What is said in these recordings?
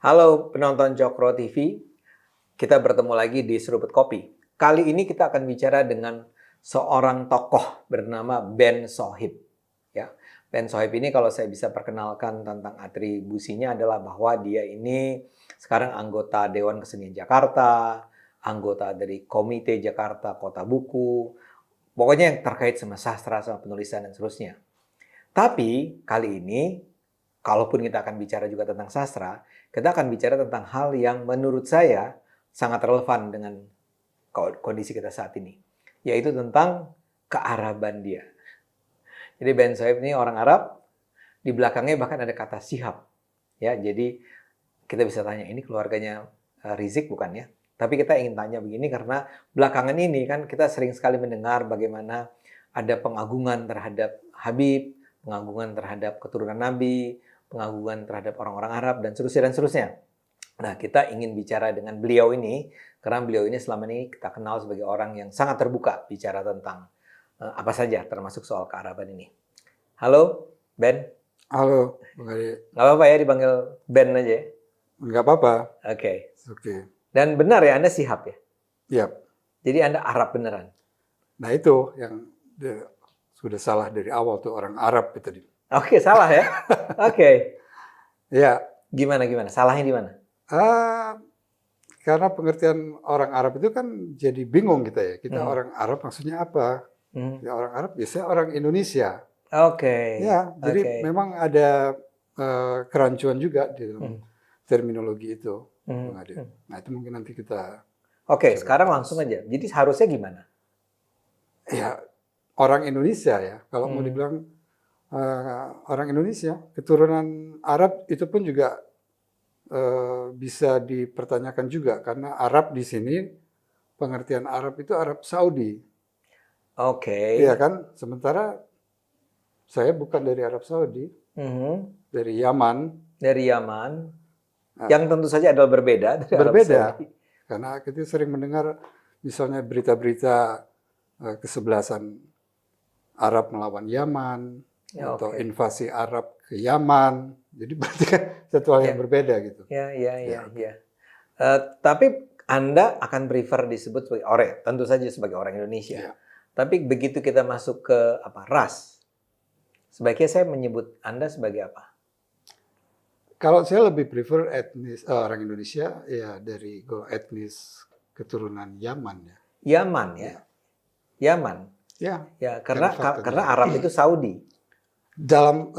Halo penonton Cokro TV, kita bertemu lagi di Seruput Kopi. Kali ini kita akan bicara dengan seorang tokoh bernama Ben Sohib. Ya, Ben Sohib ini kalau saya bisa perkenalkan tentang atribusinya adalah bahwa dia ini sekarang anggota Dewan Kesenian Jakarta, anggota dari Komite Jakarta Kota Buku, pokoknya yang terkait sama sastra, sama penulisan dan seterusnya. Tapi kali ini, kalaupun kita akan bicara juga tentang sastra, kita akan bicara tentang hal yang menurut saya sangat relevan dengan kondisi kita saat ini, yaitu tentang kearaban dia. Jadi Ben Sohib ini orang Arab, di belakangnya bahkan ada kata Shihab. Ya, jadi kita bisa tanya, ini keluarganya Rizik bukan ya? Tapi kita ingin tanya begini karena belakangan ini kan kita sering sekali mendengar bagaimana ada pengagungan terhadap Habib, pengagungan terhadap keturunan Nabi, pengagungan terhadap orang-orang Arab, dan seterusnya, dan seterusnya. Nah, kita ingin bicara dengan beliau ini, karena beliau ini selama ini kita kenal sebagai orang yang sangat terbuka bicara tentang apa saja, termasuk soal kearaban ini. Halo, Ben. Halo, Bang Ade. Nggak apa-apa ya dipanggil Ben aja ya? Nggak apa-apa. Oke. Oke. Dan benar ya, Anda Shihab ya? Iya. Jadi Anda Arab beneran? Nah itu yang sudah salah dari awal tuh, orang Arab itu tadi. Oke, salah ya? Oke. Ya. Gimana? Salahnya di mana? Karena pengertian orang Arab itu kan jadi bingung kita ya. Kita orang Arab maksudnya apa? Ya, orang Arab biasanya orang Indonesia. Oke. Ya, jadi memang ada kerancuan juga di dalam terminologi itu. Bang Ade. Nah itu mungkin nanti kita... Oke, sekarang langsung aja. Jadi harusnya gimana? Ya, orang Indonesia ya. Kalau mau dibilang orang Indonesia, keturunan Arab itu pun juga bisa dipertanyakan juga. Karena Arab di sini, pengertian Arab itu Arab Saudi. Oke. Iya kan? Sementara saya bukan dari Arab Saudi, dari Yaman. Dari Yaman. Yang tentu saja adalah berbeda dari Arab Saudi. Karena kita sering mendengar misalnya berita-berita kesebelasan Arab melawan Yaman, atau invasi Arab ke Yaman. Jadi berarti kan satu hal yang berbeda gitu. Iya. Tapi Anda akan prefer disebut sebagai orang, tentu saja sebagai orang Indonesia. Tapi begitu kita masuk ke ras, sebaiknya saya menyebut Anda sebagai apa? Kalau saya lebih prefer etnis orang Indonesia ya dari etnis keturunan Yaman ya. Yaman ya. Yaman. Ya, karena Arab itu Saudi. Dalam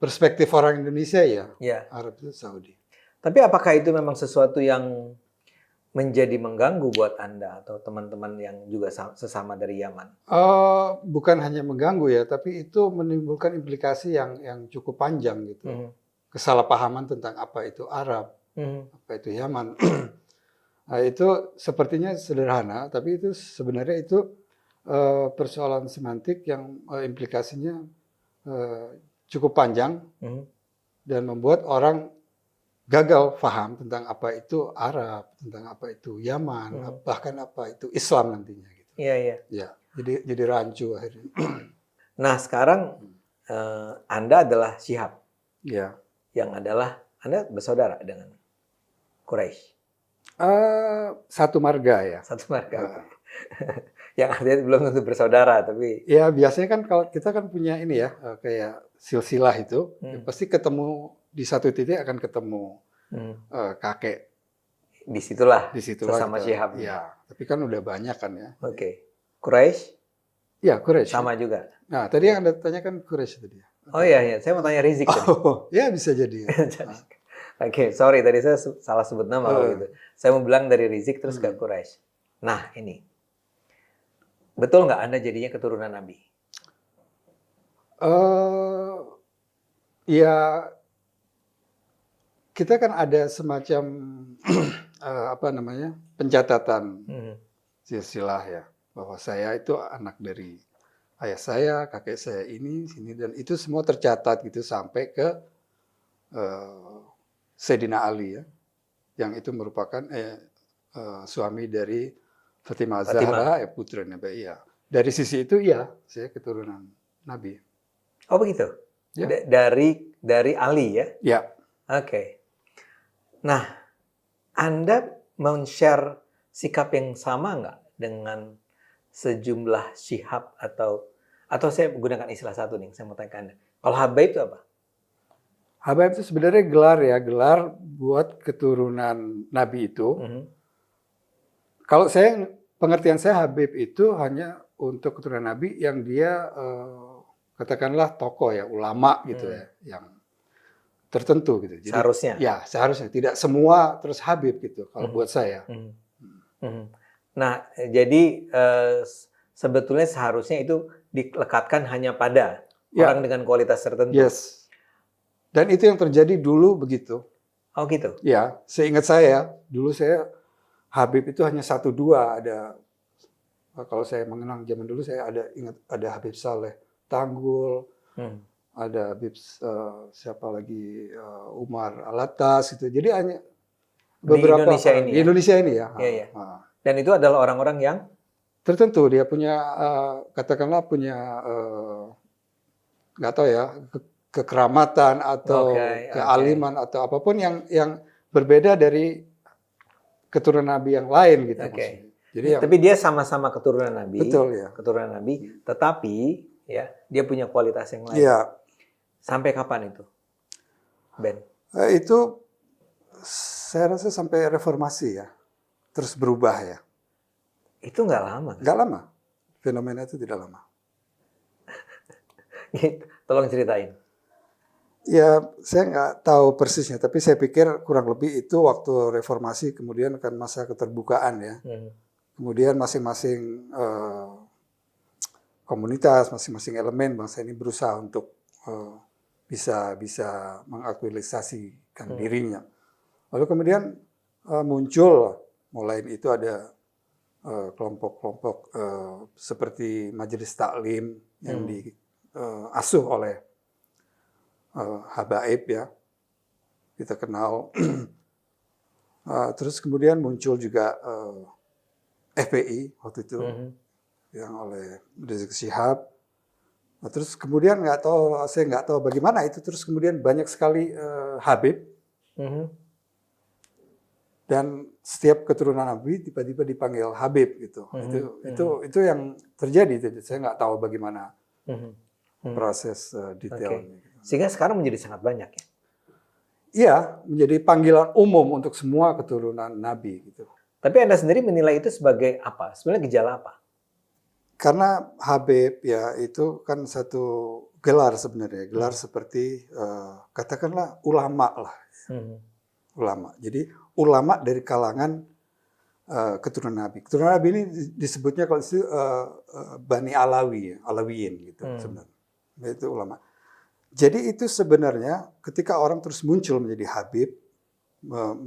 perspektif orang Indonesia ya, Arab itu Saudi. Tapi apakah itu memang sesuatu yang menjadi mengganggu buat Anda atau teman-teman yang juga sesama dari Yaman? Bukan hanya mengganggu ya, tapi itu menimbulkan implikasi yang cukup panjang gitu. Kesalahpahaman tentang apa itu Arab, apa itu Yaman. Nah, itu sepertinya sederhana, tapi itu sebenarnya itu persoalan semantik yang implikasinya cukup panjang dan membuat orang gagal paham tentang apa itu Arab, tentang apa itu Yaman, bahkan apa itu Islam nantinya. Gitu. Iya. Ya, jadi rancu akhirnya. Nah sekarang Anda adalah Shihab. Ya. Yang adalah Anda bersaudara dengan Quraisy. Satu marga ya. Satu marga. Yang artinya belum tentu bersaudara, tapi... Ya biasanya kan kalau kita kan punya ini ya, kayak silsilah itu, pasti ketemu di satu titik akan ketemu kakek. Disitulah sesama Shihab. Ya, tapi kan udah banyak kan ya. Oke. Quraisy? Ya, Quraisy. Sama juga. Nah, tadi yang Anda tanyakan Quraisy tadi ya. Oh iya, saya mau tanya Rizik tadi. Ya bisa jadi. Ya. Oke, sorry tadi saya salah sebut nama gitu. Saya mau bilang dari Rizik terus ke Quraisy. Nah, ini. Betul nggak Anda jadinya keturunan Nabi? Ya, kita kan ada semacam pencatatan silsilah ya, bahwa saya itu anak dari ayah saya, kakek saya ini, sini, dan itu semua tercatat gitu sampai ke Sayyidina Ali ya, yang itu merupakan suami dari Fatimah Zahra, putri Nabi. Ya. Dari sisi itu ya, saya keturunan Nabi. Oh begitu? Ya. Dari Ali ya? Ya. Oke. Nah, Anda men-share sikap yang sama nggak dengan sejumlah syihab atau saya menggunakan istilah satu nih, saya mau tanya ke Anda. Kalau Habaib itu apa? Habaib itu sebenarnya gelar ya, gelar buat keturunan Nabi itu. Kalau pengertian saya Habib itu hanya untuk keturunan Nabi yang dia katakanlah tokoh ya, ulama gitu ya, yang tertentu gitu. Jadi, seharusnya. Ya, seharusnya tidak semua terus Habib gitu kalau buat saya. Nah, jadi sebetulnya seharusnya itu dilekatkan hanya pada orang dengan kualitas tertentu. Yes. Dan itu yang terjadi dulu begitu. Oh gitu. Ya, seingat saya dulu Habib itu hanya 1-2 ada. Kalau saya mengenang zaman dulu saya ingat ada Habib Saleh Tanggul, ada Habib siapa lagi Umar Alatas gitu. Jadi hanya beberapa di Indonesia ini. Di Indonesia ini ya. Iya. Dan itu adalah orang-orang yang tertentu dia punya katakanlah punya nggak tahu ya kekeramatan atau kealiman atau apapun yang berbeda dari keturunan Nabi yang lain gitu. Jadi tapi dia sama-sama keturunan Nabi. Betul ya. Keturunan Nabi, tetapi ya dia punya kualitas yang lain. Iya. Sampai kapan itu, Ben? Itu saya rasa sampai reformasi ya, terus berubah ya. Itu nggak lama. Kan? Nggak lama. Fenomena itu tidak lama. Tolong ceritain. Ya, saya nggak tahu persisnya, tapi saya pikir kurang lebih itu waktu reformasi, kemudian kan masa keterbukaan ya. Kemudian masing-masing komunitas, masing-masing elemen bangsa ini berusaha untuk bisa mengaktualisasikan dirinya. Lalu kemudian muncul, mulai itu ada kelompok-kelompok seperti Majelis Taklim yang diasuh oleh Habaib ya, kita kenal. Terus kemudian muncul juga FPI waktu itu yang oleh Rizik Syihab. Terus kemudian saya nggak tahu bagaimana itu. Terus kemudian banyak sekali Habib dan setiap keturunan Nabi tiba-tiba dipanggil Habib gitu. Itu yang terjadi. Saya nggak tahu bagaimana proses detailnya. Sehingga sekarang menjadi sangat banyak ya? Iya, menjadi panggilan umum untuk semua keturunan Nabi gitu. Tapi Anda sendiri menilai itu sebagai apa? Sebenarnya gejala apa? Karena Habib ya itu kan satu gelar sebenarnya. Gelar seperti katakanlah ulama lah. Ulama. Jadi ulama dari kalangan keturunan Nabi. Keturunan Nabi ini disebutnya kalau itu Bani Alawi, Alawiyin gitu sebenarnya. Itu ulama. Jadi itu sebenarnya ketika orang terus muncul menjadi Habib,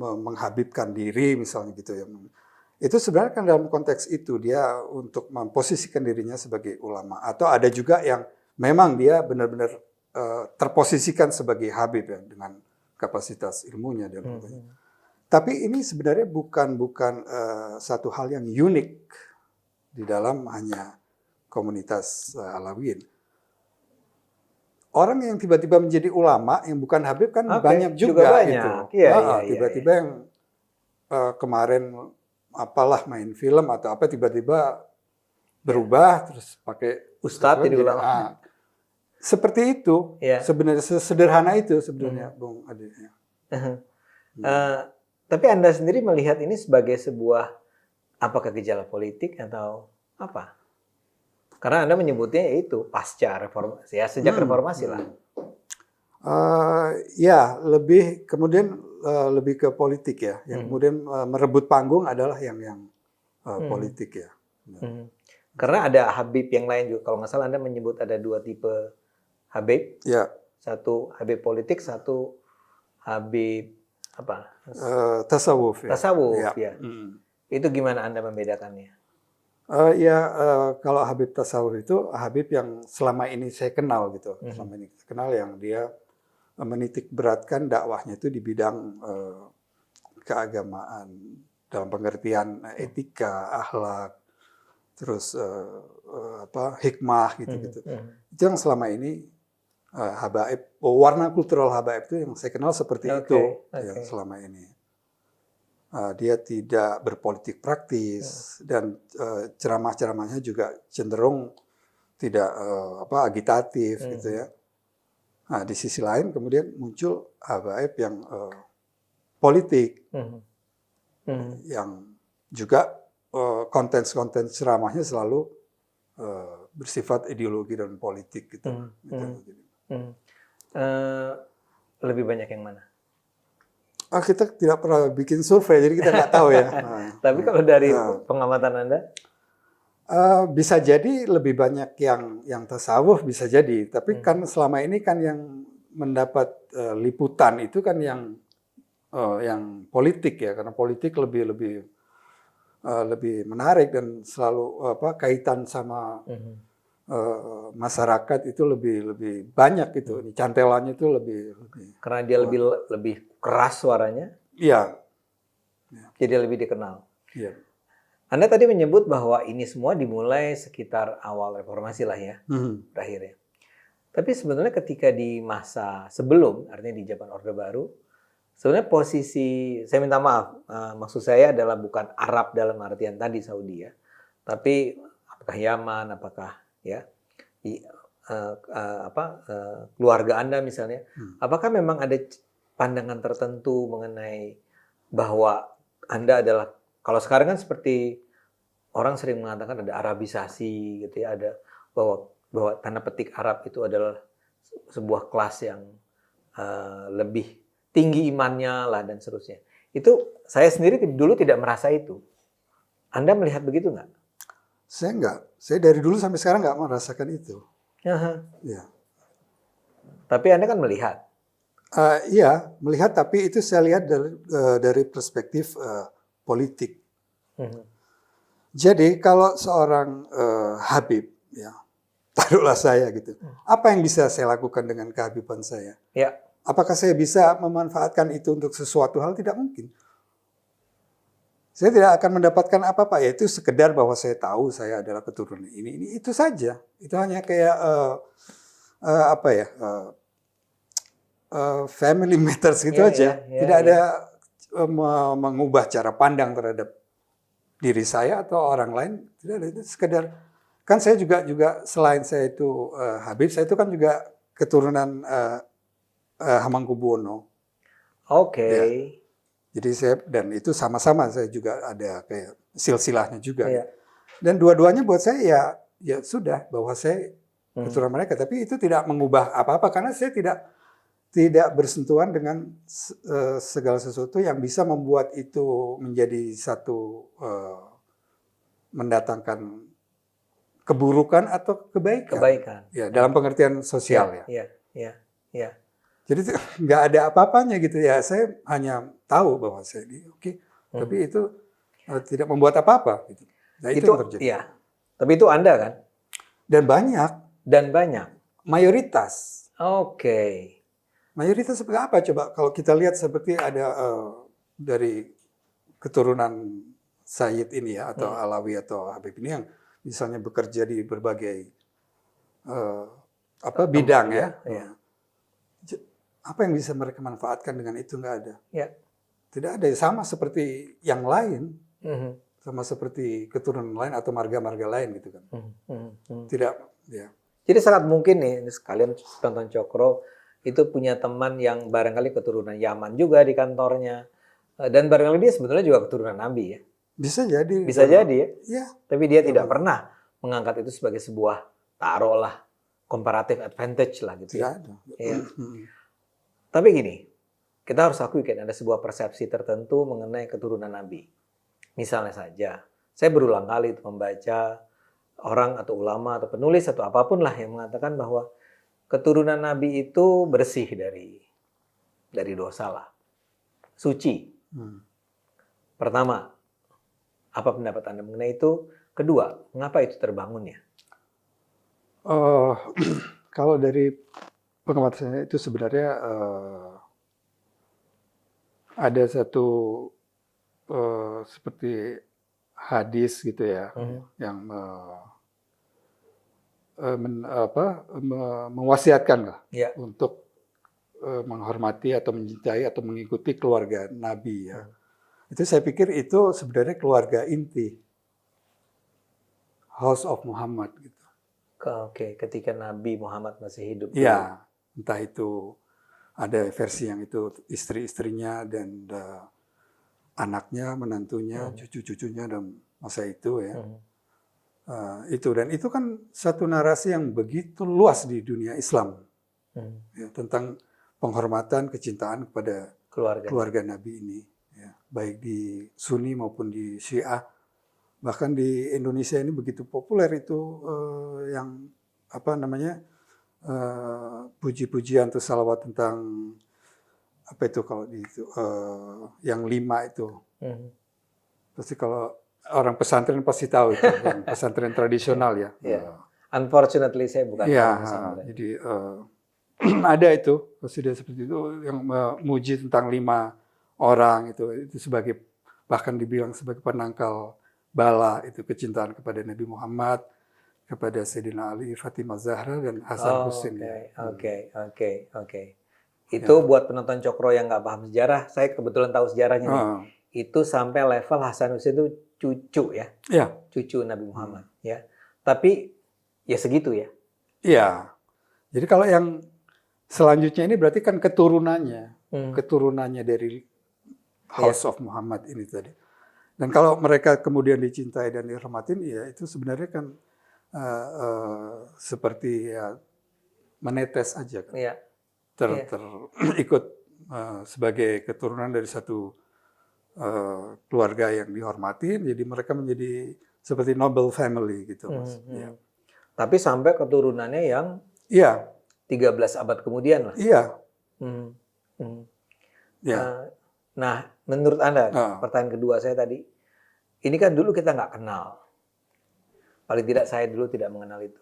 menghabibkan diri misalnya gitu ya. Itu sebenarnya kan dalam konteks itu dia untuk memposisikan dirinya sebagai ulama. Atau ada juga yang memang dia benar-benar terposisikan sebagai Habib ya, dengan kapasitas ilmunya dan sebagainya. Tapi ini sebenarnya bukan satu hal yang unik di dalam hanya komunitas Alawiyin. Orang yang tiba-tiba menjadi ulama yang bukan Habib kan banyak juga banyak. Gitu. Tiba-tiba yang kemarin apalah main film atau apa tiba-tiba berubah terus pakai ustadz jadi ulama. Seperti itu sebenarnya sederhana itu sebenarnya Bung Ade. Tapi Anda sendiri melihat ini sebagai sebuah apakah gejala politik atau apa? Karena Anda menyebutnya yaitu pasca reformasi, ya sejak reformasi lah. Ya, lebih ke politik ya. Yang kemudian merebut panggung adalah yang politik ya. Karena ada Habib yang lain juga. Kalau nggak salah Anda menyebut ada 2 tipe Habib. Ya. Satu Habib politik, satu Habib apa? Tasawuf. Ya. Tasawuf ya. Itu gimana Anda membedakannya? Kalau Habib Tasawuf itu Habib yang selama ini saya kenal gitu. Selama ini saya kenal yang dia menitik beratkan dakwahnya itu di bidang keagamaan dalam pengertian etika, akhlak, terus hikmah gitu-gitu. Itu yang selama ini Habaib, warna kultural Habaib itu yang saya kenal seperti itu yang selama ini. Dia tidak berpolitik praktis dan ceramah-ceramahnya juga cenderung tidak agitatif gitu ya. Nah, di sisi lain kemudian muncul Habaib yang politik yang juga konten-konten ceramahnya selalu bersifat ideologi dan politik gitu. Lebih banyak yang mana? Kita tidak pernah bikin survei, jadi kita nggak tahu ya. Tapi kalau dari pengamatan Anda? Bisa jadi lebih banyak yang tasawuf, bisa jadi. Tapi kan selama ini kan yang mendapat liputan itu kan yang politik ya, karena politik lebih menarik dan selalu kaitan sama masyarakat itu lebih banyak gitu. Cantelannya itu lebih karena dia lebih keras suaranya. Iya. Jadi lebih dikenal. Iya. Anda tadi menyebut bahwa ini semua dimulai sekitar awal reformasi lah ya, berakhirnya. Tapi sebenarnya ketika di masa sebelum, artinya di zaman Orde Baru, sebenarnya posisi, saya minta maaf, maksud saya adalah bukan Arab dalam artian tadi Saudi ya, tapi apakah Yaman, apakah ya keluarga Anda misalnya, apakah memang ada pandangan tertentu mengenai bahwa Anda adalah, kalau sekarang kan seperti orang sering mengatakan ada Arabisasi gitu ya, ada bahwa tanda petik Arab itu adalah sebuah kelas yang lebih tinggi imannya lah dan seterusnya. Itu saya sendiri dulu tidak merasa itu. Anda melihat begitu nggak? Saya nggak. Saya dari dulu sampai sekarang nggak merasakan itu. Ya. Tapi Anda kan melihat. Iya, melihat, tapi itu saya lihat dari perspektif politik. Jadi kalau seorang Habib, ya, taruhlah saya gitu, apa yang bisa saya lakukan dengan kehabiban saya? Ya. Apakah saya bisa memanfaatkan itu untuk sesuatu hal? Tidak mungkin. Saya tidak akan mendapatkan apa-apa, yaitu sekedar bahwa saya tahu saya adalah keturunan ini itu saja. Itu hanya kayak family matters gitu aja. Tidak ada mengubah cara pandang terhadap diri saya atau orang lain. Tidak ada, itu sekedar. Kan saya juga selain saya itu Habib, saya itu kan juga keturunan Hamengkubuwono. Oke. Ya. Jadi dan itu sama-sama saya juga ada kayak silsilahnya juga. Ya. Dan dua-duanya buat saya ya sudah bahwa saya keturunan mereka, tapi itu tidak mengubah apa-apa karena saya tidak bersentuhan dengan segala sesuatu yang bisa membuat itu menjadi satu mendatangkan keburukan atau kebaikan. Ya, dalam pengertian sosial ya. Iya. Jadi nggak ada apa-apanya gitu ya. Saya hanya tahu bahwa saya ini oke. Tapi itu tidak membuat apa-apa. Gitu. Nah, itu yang terjadi. Iya. Tapi itu Anda kan? Dan banyak. Mayoritas. Oke. Mayoritas seperti apa coba? Kalau kita lihat seperti ada dari keturunan Sayyid ini ya, atau Alawi atau Habib ini yang misalnya bekerja di berbagai bidang ya. Apa yang bisa mereka manfaatkan dengan itu? Nggak ada. Ya. Tidak ada. Sama seperti yang lain. Sama seperti keturunan lain atau marga-marga lain gitu kan. Tidak. Ya. Jadi sangat mungkin nih, sekalian tonton Cokro itu punya teman yang barangkali keturunan Yaman juga di kantornya. Dan barangkali dia sebetulnya juga keturunan Nabi ya. Bisa jadi. Bisa jadi ya. Ya. Tapi dia tidak pernah mengangkat itu sebagai sebuah taruhlah comparative advantage lah gitu ya. Tidak ada. Ya. Tapi gini, kita harus akui kan ada sebuah persepsi tertentu mengenai keturunan Nabi. Misalnya saja, saya berulang kali membaca orang atau ulama atau penulis atau apapun lah yang mengatakan bahwa keturunan Nabi itu bersih dari dosa lah. Suci. Pertama, apa pendapat Anda mengenai itu? Kedua, mengapa itu terbangun ya? Kalau dari pengamatan saya itu sebenarnya ada satu seperti hadis gitu ya, yang mewasiatkan lah untuk menghormati atau mencintai atau mengikuti keluarga Nabi ya. Itu saya pikir itu sebenarnya keluarga inti, House of Muhammad gitu. Oke, ketika Nabi Muhammad masih hidup. Ya, entah itu ada versi yang itu istri-istrinya dan anaknya, menantunya, cucu-cucunya dalam masa itu ya. Dan itu kan satu narasi yang begitu luas di dunia Islam ya, tentang penghormatan, kecintaan kepada keluarga Nabi ini, ya, baik di Sunni maupun di Syiah. Bahkan di Indonesia ini begitu populer itu yang apa namanya puji-pujian atau salawat tentang apa itu kalau di itu yang 5 itu. Pasti kalau orang pesantren pasti tahu itu, yang pesantren tradisional ya. Unfortunately saya bukan orang pesantren. Jadi ada itu presiden seperti itu yang memuji tentang 5 orang itu sebagai bahkan dibilang sebagai penangkal bala itu kecintaan kepada Nabi Muhammad, kepada Sayyidina Ali, Fatimah Zahra dan Hasan Hussein. Oke. Itu buat penonton Cokro yang nggak paham sejarah, saya kebetulan tahu sejarahnya nih. Itu sampai level Hasan Hussein itu cucu ya. Cucu Nabi Muhammad ya. Tapi ya segitu ya. Iya. Jadi kalau yang selanjutnya ini berarti kan keturunannya dari House of Muhammad ini tadi. Dan kalau mereka kemudian dicintai dan dihormatin, ya itu sebenarnya kan seperti ya menetes aja kan. Ikut sebagai keturunan dari satu keluarga yang dihormati, jadi mereka menjadi seperti noble family gitu, Mas. Tapi sampai keturunannya yang 13 abad kemudian lah. Nah, menurut Anda, pertanyaan kedua saya tadi, ini kan dulu kita nggak kenal. Paling tidak saya dulu tidak mengenal itu.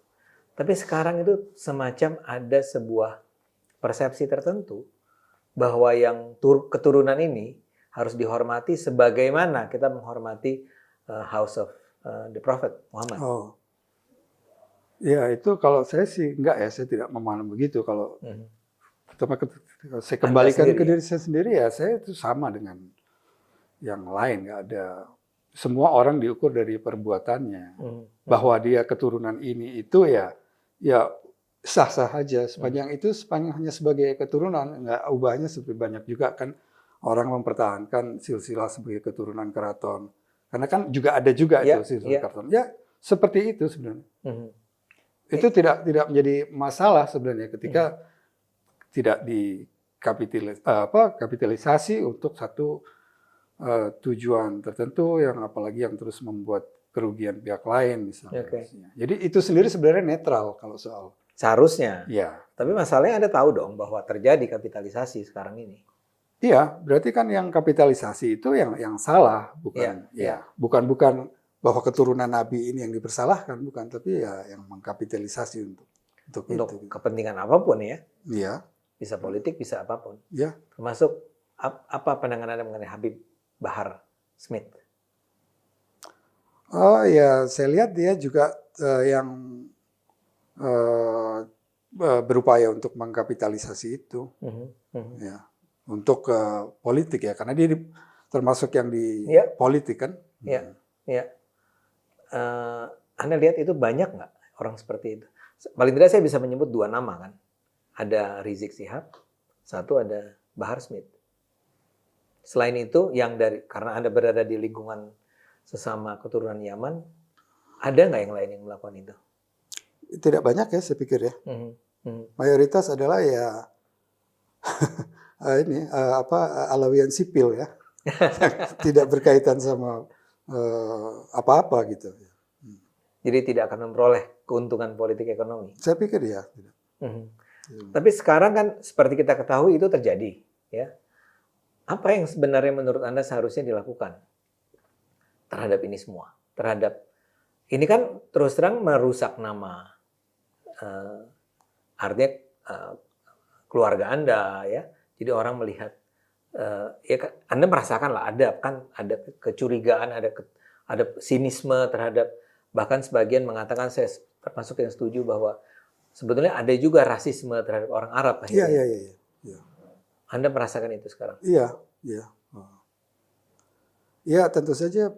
Tapi sekarang itu semacam ada sebuah persepsi tertentu bahwa yang keturunan ini harus dihormati sebagaimana kita menghormati House of the Prophet Muhammad. Ya itu kalau saya sih enggak ya, saya tidak memahami begitu. Kalau pertama saya kembalikan ke diri saya sendiri ya, saya itu sama dengan yang lain, nggak ada. Semua orang diukur dari perbuatannya. Bahwa dia keturunan ini itu ya sah-sah aja. Sepanjang hanya sebagai keturunan, nggak ubahnya seperti banyak juga kan orang mempertahankan silsilah sebagai keturunan keraton. Karena kan juga ada juga itu silsilah keraton. Ya seperti itu sebenarnya. Itu tidak menjadi masalah sebenarnya ketika tidak kapitalisasi untuk satu tujuan tertentu yang apalagi yang terus membuat kerugian pihak lain misalnya. Jadi itu sendiri sebenarnya netral kalau soal. Seharusnya. Ya. Tapi masalahnya Anda tahu dong bahwa terjadi kapitalisasi sekarang ini. Iya, berarti kan yang kapitalisasi itu yang salah, bukan bukan bahwa keturunan Nabi ini yang dipersalahkan, bukan, tapi ya yang mengkapitalisasi untuk itu. Kepentingan apapun ya. Iya. Bisa politik, bisa apapun. Iya. Termasuk apa pandangan Anda mengenai Habib Bahar Smith? Oh ya, saya lihat dia juga yang berupaya untuk mengkapitalisasi itu, ya, untuk politik ya, karena dia termasuk yang di politik kan. Iya. Anda lihat itu banyak nggak orang seperti itu? Paling tidak saya bisa menyebut 2 nama kan. Ada Rizik Syihab, satu ada Bahar Smith. Selain itu, karena Anda berada di lingkungan sesama keturunan Yaman, ada nggak yang lain yang melakukan itu? Tidak banyak ya, saya pikir ya. Mayoritas adalah ya Alawiyan sipil ya, tidak berkaitan sama apa-apa gitu. Jadi tidak akan memperoleh keuntungan politik ekonomi. Saya pikir ya. Tapi sekarang kan seperti kita ketahui itu terjadi, ya. Apa yang sebenarnya menurut Anda seharusnya dilakukan terhadap ini semua? Ini kan terus terang merusak nama, artinya keluarga Anda, ya. Jadi orang melihat, Anda merasakan lah ada kecurigaan, ada sinisme terhadap, bahkan sebagian mengatakan, saya termasuk yang setuju bahwa sebetulnya ada juga rasisme terhadap orang Arab. Iya. Anda merasakan itu sekarang? Iya. Ya tentu saja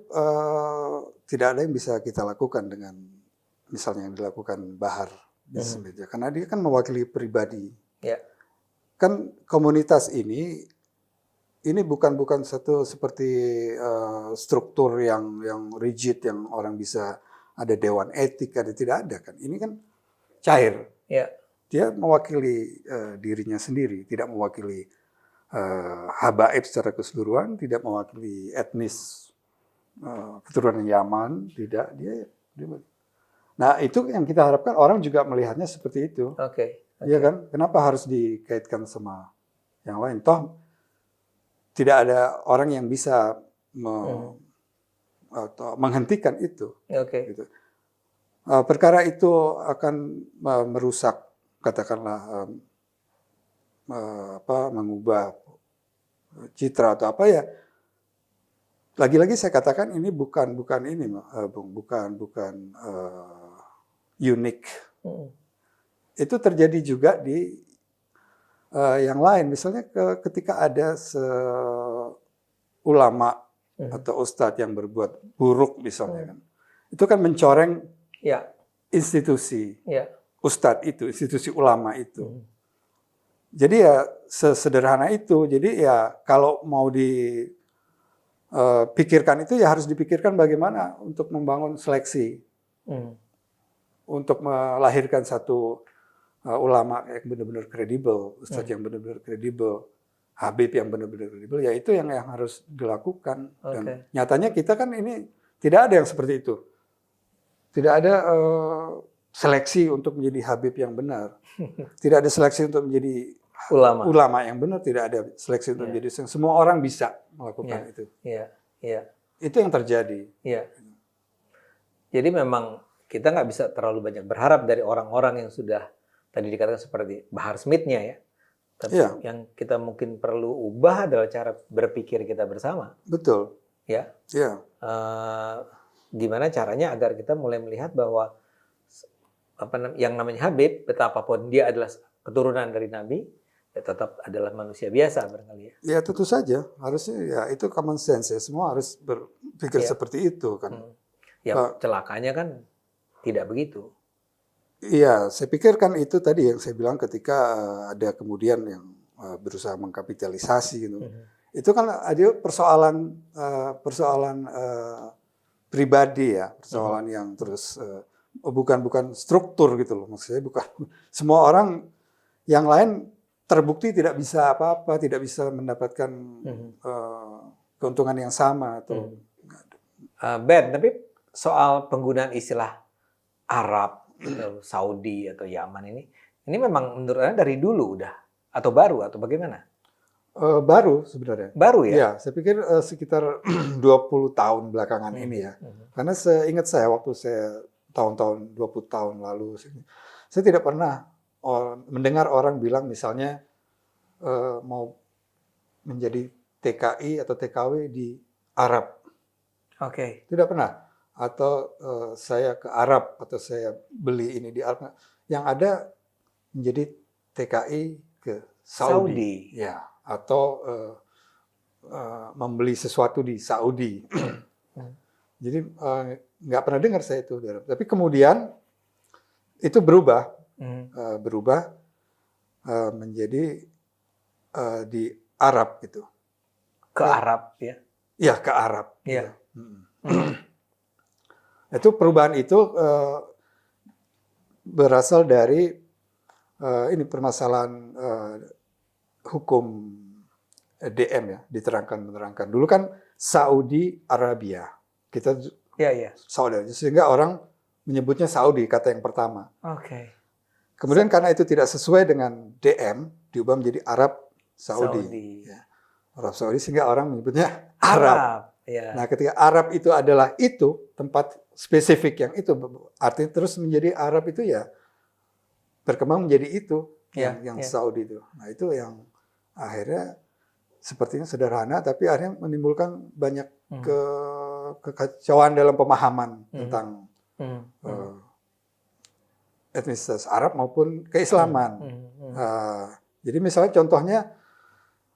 tidak ada yang bisa kita lakukan dengan misalnya yang dilakukan Bahar bin Smith ya, karena dia kan mewakili pribadi. Ya. Kan komunitas ini bukan satu seperti struktur yang rigid yang orang bisa ada dewan etik, tidak ada kan. Ini kan cair. Ya. Dia mewakili dirinya sendiri, tidak mewakili habaib secara keseluruhan, tidak mewakili etnis keturunan Yaman, tidak. Dia. Nah itu yang kita harapkan orang juga melihatnya seperti itu. Oke. Iya kan? Kenapa harus dikaitkan sama yang lain? Toh tidak ada orang yang bisa atau menghentikan itu. Oke. Gitu. Perkara itu akan merusak, katakanlah mengubah citra atau apa ya. Lagi-lagi saya katakan ini bukan ini, bukan unik. Itu terjadi juga di yang lain. Misalnya ketika ada ulama atau ustadz yang berbuat buruk misalnya kan, itu kan mencoreng institusi ustadz itu, institusi ulama itu. Jadi ya sesederhana itu. Jadi ya kalau mau dipikirkan itu ya harus dipikirkan bagaimana untuk membangun seleksi, untuk melahirkan satu ulama yang benar-benar kredibel, ustadz yang benar-benar kredibel, habib yang benar-benar kredibel, ya itu yang harus dilakukan. Dan nyatanya kita kan ini tidak ada yang seperti itu. Tidak ada seleksi untuk menjadi habib yang benar. Tidak ada seleksi untuk menjadi ulama yang benar, tidak ada seleksi untuk menjadi, semua orang bisa melakukan itu. Itu yang terjadi. Jadi memang kita nggak bisa terlalu banyak berharap dari orang-orang yang sudah tadi dikatakan seperti Bahar Smith-nya ya. Tapi yang kita mungkin perlu ubah adalah cara berpikir kita bersama. Betul. Ya. Gimana caranya agar kita mulai melihat bahwa yang namanya Habib, betapapun dia adalah keturunan dari Nabi, ya tetap adalah manusia biasa barangkali ya. Ya tentu saja, harusnya ya itu common sense ya, semua harus berpikir seperti itu kan. Celakanya kan tidak begitu. Iya, saya pikir kan itu tadi yang saya bilang ketika ada kemudian yang berusaha mengkapitalisasi gitu. Itu kan ada persoalan pribadi ya, persoalan yang terus bukan struktur gitu loh. Maksudnya bukan semua orang yang lain terbukti tidak bisa apa-apa, tidak bisa mendapatkan keuntungan yang sama atau Ben, tapi soal penggunaan istilah Arab atau Saudi atau Yaman ini memang menurut Anda dari dulu udah atau baru atau bagaimana? Baru sebenarnya. Baru ya? Iya, saya pikir sekitar 20 tahun belakangan ini ya. Karena seingat saya waktu saya tahun-tahun 20 tahun lalu, saya tidak pernah mendengar orang bilang misalnya mau menjadi TKI atau TKW di Arab. Oke. Tidak pernah. Atau saya ke Arab atau saya beli ini di Arab. Yang ada menjadi TKI ke Saudi. Ya, atau membeli sesuatu di Saudi. Jadi nggak pernah dengar saya itu. Tapi kemudian itu berubah menjadi di Arab gitu. Ke Arab ya? Ya, ke Arab. Ya. Itu perubahan itu berasal dari ini permasalahan hukum DM ya, menerangkan. Dulu kan Saudi Arabia. Kita Saudi, sehingga orang menyebutnya Saudi, kata yang pertama. Oke. Kemudian karena itu tidak sesuai dengan DM, diubah menjadi Arab Saudi. Ya. Arab Saudi, sehingga orang menyebutnya Arab. Ya. Nah, ketika Arab itu adalah itu, tempat spesifik yang itu, artinya terus menjadi Arab itu ya berkembang menjadi itu, yang Saudi itu. Nah, itu yang akhirnya sepertinya sederhana, tapi akhirnya menimbulkan banyak kekacauan dalam pemahaman tentang etnisitas Arab maupun keislaman. Jadi misalnya contohnya,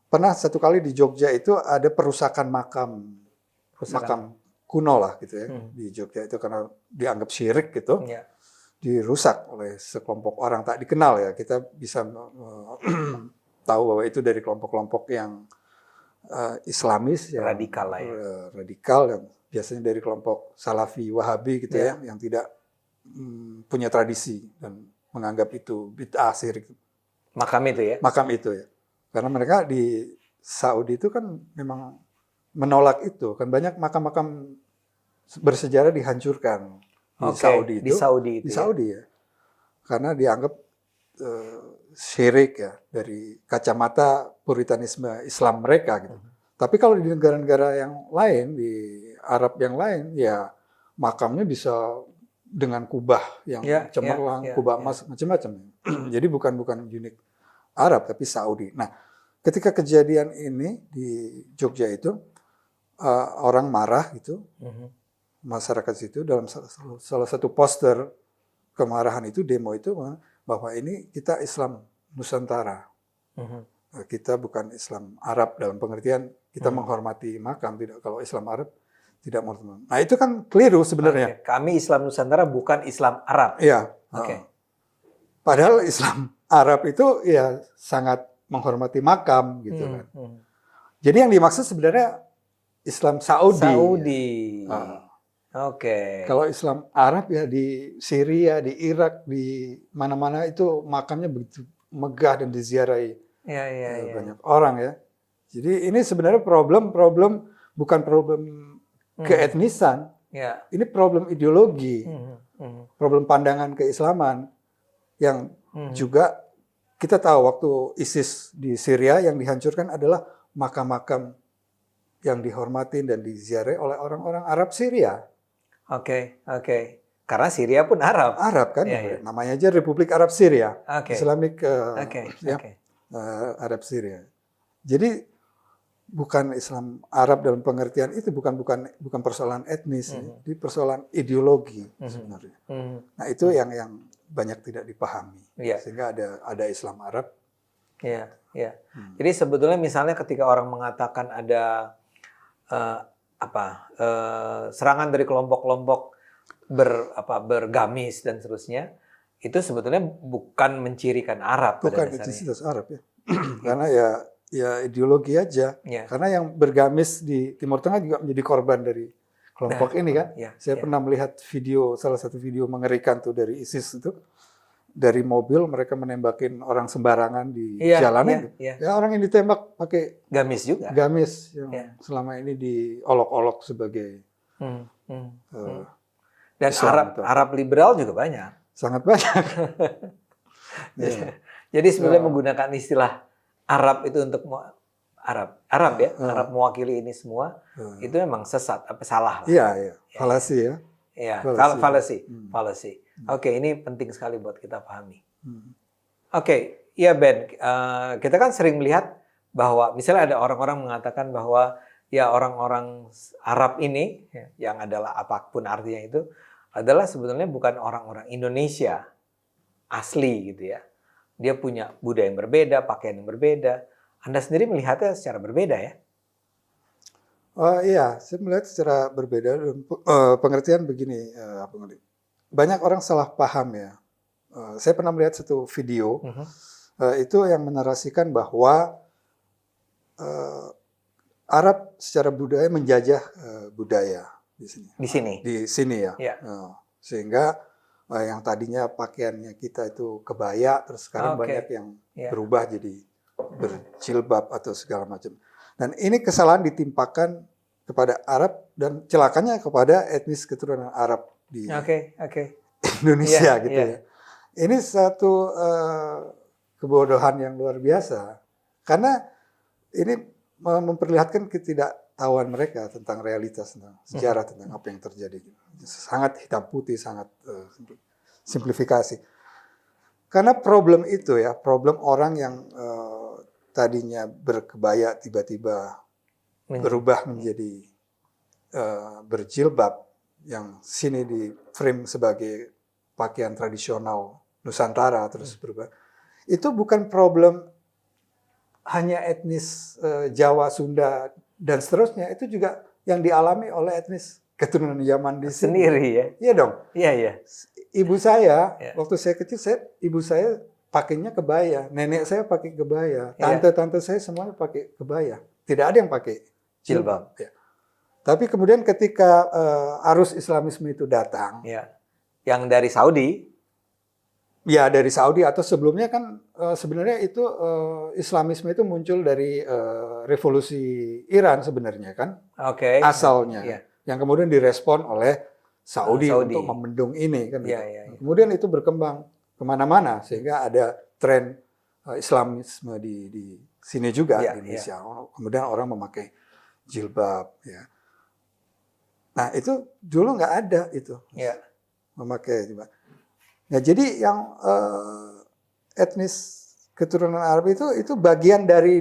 pernah satu kali di Jogja itu ada perusakan makam makam kuno lah gitu ya di Jogja itu karena dianggap syirik gitu, dirusak oleh sekelompok orang tak dikenal ya. Kita bisa tahu bahwa itu dari kelompok-kelompok yang Islamis, yang radikal lah ya. Radikal, yang biasanya dari kelompok Salafi Wahabi gitu ya, yang tidak punya tradisi dan menganggap itu bid'ah syirik. Makam itu ya? Makam itu ya. Karena mereka di Saudi itu kan memang menolak itu. Kan banyak makam-makam bersejarah dihancurkan di Saudi itu. Di Saudi itu di Saudi ya. Karena dianggap syirik ya dari kacamata puritanisme Islam mereka gitu. Tapi kalau di negara-negara yang lain, di Arab yang lain, ya makamnya bisa dengan kubah yang cemerlang, kubah emas, macam-macam. Jadi bukan unik Arab, tapi Saudi. Nah, ketika kejadian ini di Jogja itu, orang marah gitu, masyarakat situ dalam salah satu poster kemarahan itu, demo itu, bahwa ini kita Islam Nusantara. Kita bukan Islam Arab dalam pengertian kita menghormati makam, tidak. Kalau Islam Arab tidak menghormati. Nah itu kan keliru sebenarnya. Kami Islam Nusantara bukan Islam Arab. Iya. Padahal Islam Arab itu ya sangat menghormati makam gitu kan. Jadi yang dimaksud sebenarnya Islam Saudi. Kalau Islam Arab ya di Syria, di Irak, di mana-mana itu makamnya begitu megah dan diziarahi banyak orang ya. Jadi ini sebenarnya problem bukan problem keetnisan, ini problem ideologi, problem pandangan keislaman yang juga kita tahu waktu ISIS di Syria yang dihancurkan adalah makam-makam yang dihormatin dan diziarahi oleh orang-orang Arab Syria. Karena Syria pun Arab. Arab kan, namanya aja Republik Arab Syria, Islamic Arab Syria. Jadi bukan Islam Arab dalam pengertian itu bukan persoalan etnis, ini persoalan ideologi sebenarnya. Nah itu yang banyak tidak dipahami, sehingga ada Islam Arab. Jadi sebetulnya misalnya ketika orang mengatakan ada serangan dari kelompok-kelompok bergamis dan seterusnya, itu sebetulnya bukan mencirikan Arab. Bukan identitas Arab ya, karena ya ideologi aja. Karena yang bergamis di Timur Tengah juga menjadi korban dari kelompok ini kan. Saya pernah melihat salah satu video mengerikan tuh dari ISIS itu. Dari mobil mereka menembakin orang sembarangan di jalanan. Ya orang yang ditembak pakai gamis juga. Gamis yang selama ini diolok-olok sebagai dan Arab liberal juga banyak. Sangat banyak. Jadi sebenarnya menggunakan istilah Arab itu untuk Arab ya, Arab mewakili ini semua, itu memang sesat, salah. Falasi ya. Falasi. Ini penting sekali buat kita pahami. Ben, kita kan sering melihat bahwa misalnya ada orang-orang mengatakan bahwa ya orang-orang Arab ini yang adalah apapun artinya itu adalah sebetulnya bukan orang-orang Indonesia asli gitu ya. Dia punya budaya yang berbeda, pakaian yang berbeda. Anda sendiri melihatnya secara berbeda ya? Saya melihat secara berbeda. Pengertian begini, banyak orang salah paham ya. Saya pernah melihat satu video itu yang menarasikan bahwa Arab secara budaya menjajah budaya di sini. Di sini ya. Sehingga yang tadinya pakaiannya kita itu kebaya, terus sekarang banyak yang berubah jadi berjilbab atau segala macam. Dan ini kesalahan ditimpakan kepada Arab dan celakanya kepada etnis keturunan Arab di Indonesia gitu ya. Ini satu kebodohan yang luar biasa karena ini memperlihatkan ketidaktahuan mereka tentang realitas, tentang sejarah, tentang apa yang terjadi. Sangat hitam putih, sangat simplifikasi. Karena problem itu ya, problem orang yang tadinya berkebaya tiba-tiba berubah menjadi berjilbab, yang sini di frame sebagai pakaian tradisional Nusantara terus berubah. Itu bukan problem hanya etnis Jawa, Sunda dan seterusnya, itu juga yang dialami oleh etnis keturunan Yaman di sini. Sendiri ya. Iya dong. Iya, iya. Ibu saya, Ya. waktu saya kecil, ibu saya pakainya kebaya. Nenek saya pakai kebaya. Ya. Tante-tante saya semuanya pakai kebaya. Tidak ada yang pakai Jilbab. Ya. Tapi kemudian ketika arus Islamisme itu datang, Ya. Yang dari Saudi. ya dari Saudi atau sebelumnya kan sebenarnya itu Islamisme itu muncul dari revolusi Iran sebenarnya kan, Oke. asalnya. Iya. Yang kemudian direspon oleh Saudi Saudi. untuk membendung ini kan. Iya, gitu. iya, iya. Kemudian itu berkembang kemana-mana sehingga ada tren Islamisme di sini juga Iya, di Indonesia. Kemudian orang memakai jilbab. Ya. Nah itu dulu nggak ada itu Iya. memakai jilbab. Nah jadi yang etnis keturunan Arab itu bagian dari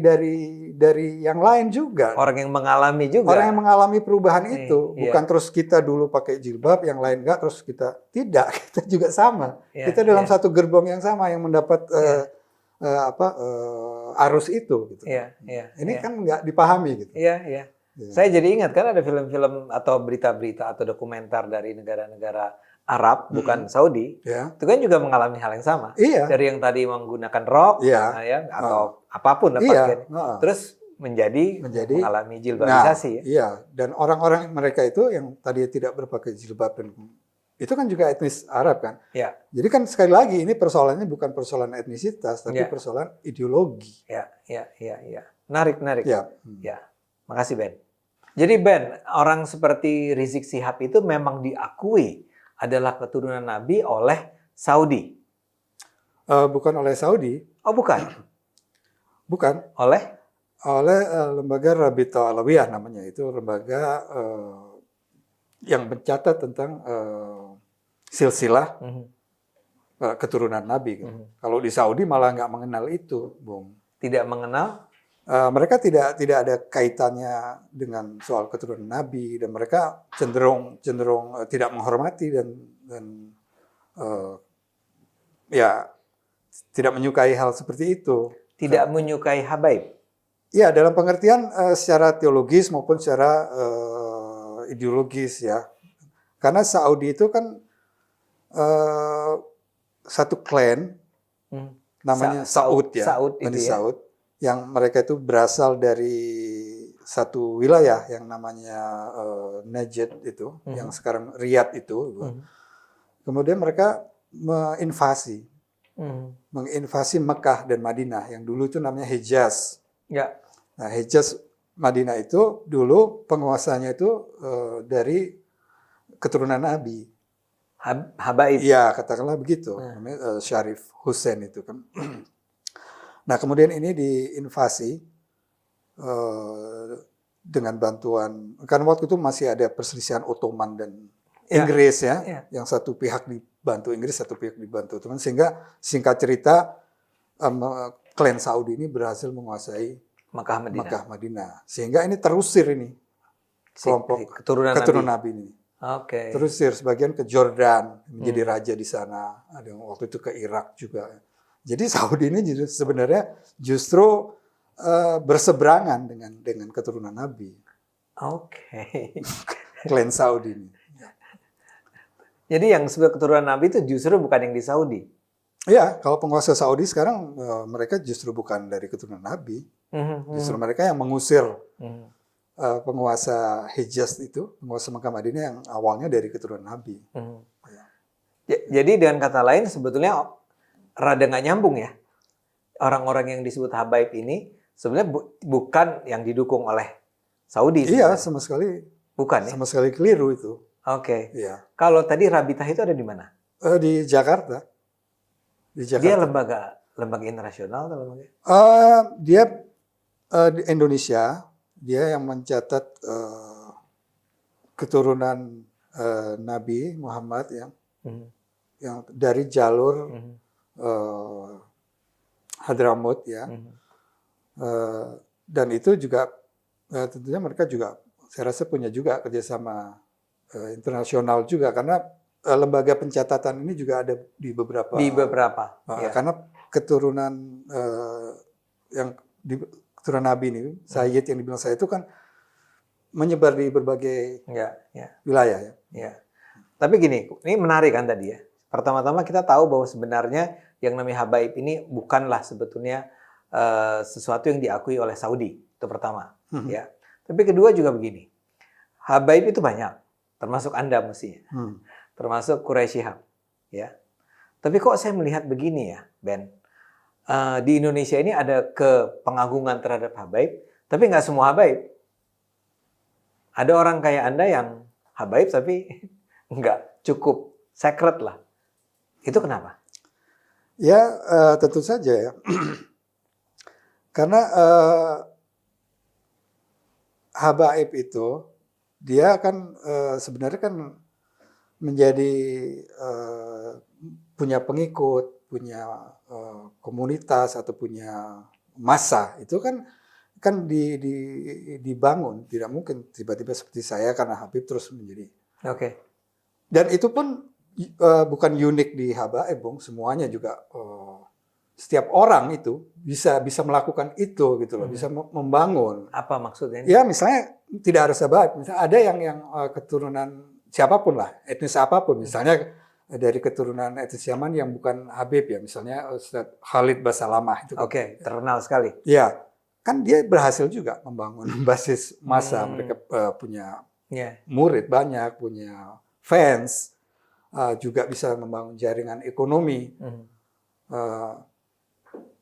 yang lain juga. Orang yang mengalami juga. Orang yang mengalami perubahan itu, Iya. bukan terus kita dulu pakai jilbab, yang lain enggak, terus kita tidak, kita juga sama. Iya, Kita dalam iya. satu gerbong yang sama yang mendapat arus itu. Gitu. Iya, iya. Ini iya. kan nggak dipahami gitu. Iya, iya. Iya. Saya jadi ingat kan ada film-film atau berita-berita atau dokumenter dari negara-negara Arab, bukan Saudi, Ya, itu kan juga mengalami hal yang sama. iya, Dari yang tadi menggunakan rok, Iya. ya, atau apapun lah iya, pakaian. Terus menjadi mengalami jilbabisasi ya. Iya. Dan orang-orang mereka itu yang tadi tidak berpakai jilbab dan itu kan juga etnis Arab kan. Ya, Jadi kan sekali lagi ini persoalannya bukan persoalan etnisitas, tapi Iya. persoalan ideologi. ya, ya, ya, ya. Menarik, menarik. Ya. Ya, makasih Ben. Jadi Ben, orang seperti Rizik Syihab itu memang diakui adalah keturunan Nabi oleh Saudi. Bukan oleh Saudi, Oh bukan, bukan oleh oleh lembaga Rabita Alawiyah namanya, itu lembaga yang mencatat tentang silsilah keturunan Nabi. Gitu. Kalau di Saudi malah nggak mengenal itu, Bung. tidak mengenal. Mereka tidak ada kaitannya dengan soal keturunan Nabi dan mereka cenderung tidak menghormati dan ya tidak menyukai hal seperti itu. Tidak menyukai habaib. Ya, dalam pengertian secara teologis maupun secara ideologis ya. Karena Saudi itu kan satu klan namanya Saud ya. Saud itu Bani ya. Saud, yang mereka itu berasal dari satu wilayah yang namanya Najd itu, yang sekarang Riyadh itu. Kemudian mereka menginvasi Mekah dan Madinah yang dulu itu namanya Hijaz. Ya. Nah, Hijaz Madinah itu dulu penguasanya itu dari keturunan Nabi. Habaib. Iya, katakanlah begitu. Namanya Syarif Hussein itu kan. Nah, kemudian ini diinvasi dengan bantuan, kan waktu itu masih ada perselisihan Ottoman dan Inggris ya. Yang satu pihak dibantu Inggris, satu pihak dibantu Ottoman, sehingga singkat cerita klan Saudi ini berhasil menguasai Mekah Madinah. Sehingga ini terusir ini kelompok keturunan Nabi ini. Oke. Terusir sebagian ke Jordan menjadi raja di sana. Ada yang waktu itu ke Irak juga. Jadi Saudi ini sebenarnya justru berseberangan dengan keturunan Nabi. Oke. Klan Saudi ini. Jadi yang sebagai keturunan Nabi itu justru bukan yang di Saudi. Iya, kalau penguasa Saudi sekarang mereka justru bukan dari keturunan Nabi. Justru mereka yang mengusir penguasa Hijaz itu, penguasa Mekah Madinah yang awalnya dari keturunan Nabi. Jadi dengan kata lain sebetulnya rada nggak nyambung ya. Orang-orang yang disebut habaib ini sebenarnya bukan yang didukung oleh Saudi. Iya, sama sekali. Bukan ya? Sama sekali keliru itu. Oke. Iya. Kalau tadi Rabitah itu ada di mana? Di Jakarta. Di Jakarta. Dia lembaga internasional atau lembaga? Dia di Indonesia, dia yang mencatat keturunan Nabi Muhammad yang dari jalur Hadramut ya. Dan itu juga tentunya mereka juga saya rasa punya juga kerjasama internasional juga, karena lembaga pencatatan ini juga ada di beberapa. Ya. Karena keturunan keturunan Nabi ini, Sayyid yang dibilang saya itu kan, dia juga menyebar di berbagai Ya, ya, wilayah ya. ya. Tapi gini, ini menarik kan tadi ya. Pertama-tama kita tahu bahwa sebenarnya yang namanya habaib ini bukanlah sebetulnya sesuatu yang diakui oleh Saudi. Itu pertama. Ya. Tapi kedua juga begini. Habaib itu banyak. Termasuk Anda mestinya. Termasuk Quraisy Shihab. Ya. Tapi kok saya melihat begini ya, Ben. Di Indonesia ini ada kepengagungan terhadap habaib. Tapi nggak semua habaib. Ada orang kayak Anda yang habaib tapi nggak cukup sacred lah. Itu kenapa? Ya, tentu saja ya. Karena habaib itu dia kan sebenarnya kan menjadi punya pengikut, punya komunitas atau punya massa. Itu kan dibangun. Tidak mungkin tiba-tiba seperti saya karena Habib terus menjadi. Oke. Dan itu pun bukan unik di habaib, Bung. Semuanya juga setiap orang itu bisa melakukan itu gitu loh, bisa membangun. Apa maksudnya? Ya misalnya tidak harus habaib, misalnya ada yang keturunan siapapun lah, etnis apapun, misalnya dari keturunan etnis Yaman yang bukan Habib ya, misalnya Ustadz Khalid Basalamah itu. Oke, terkenal sekali. Ya, kan dia berhasil juga membangun basis massa, mereka punya murid banyak, punya fans, juga bisa membangun jaringan ekonomi.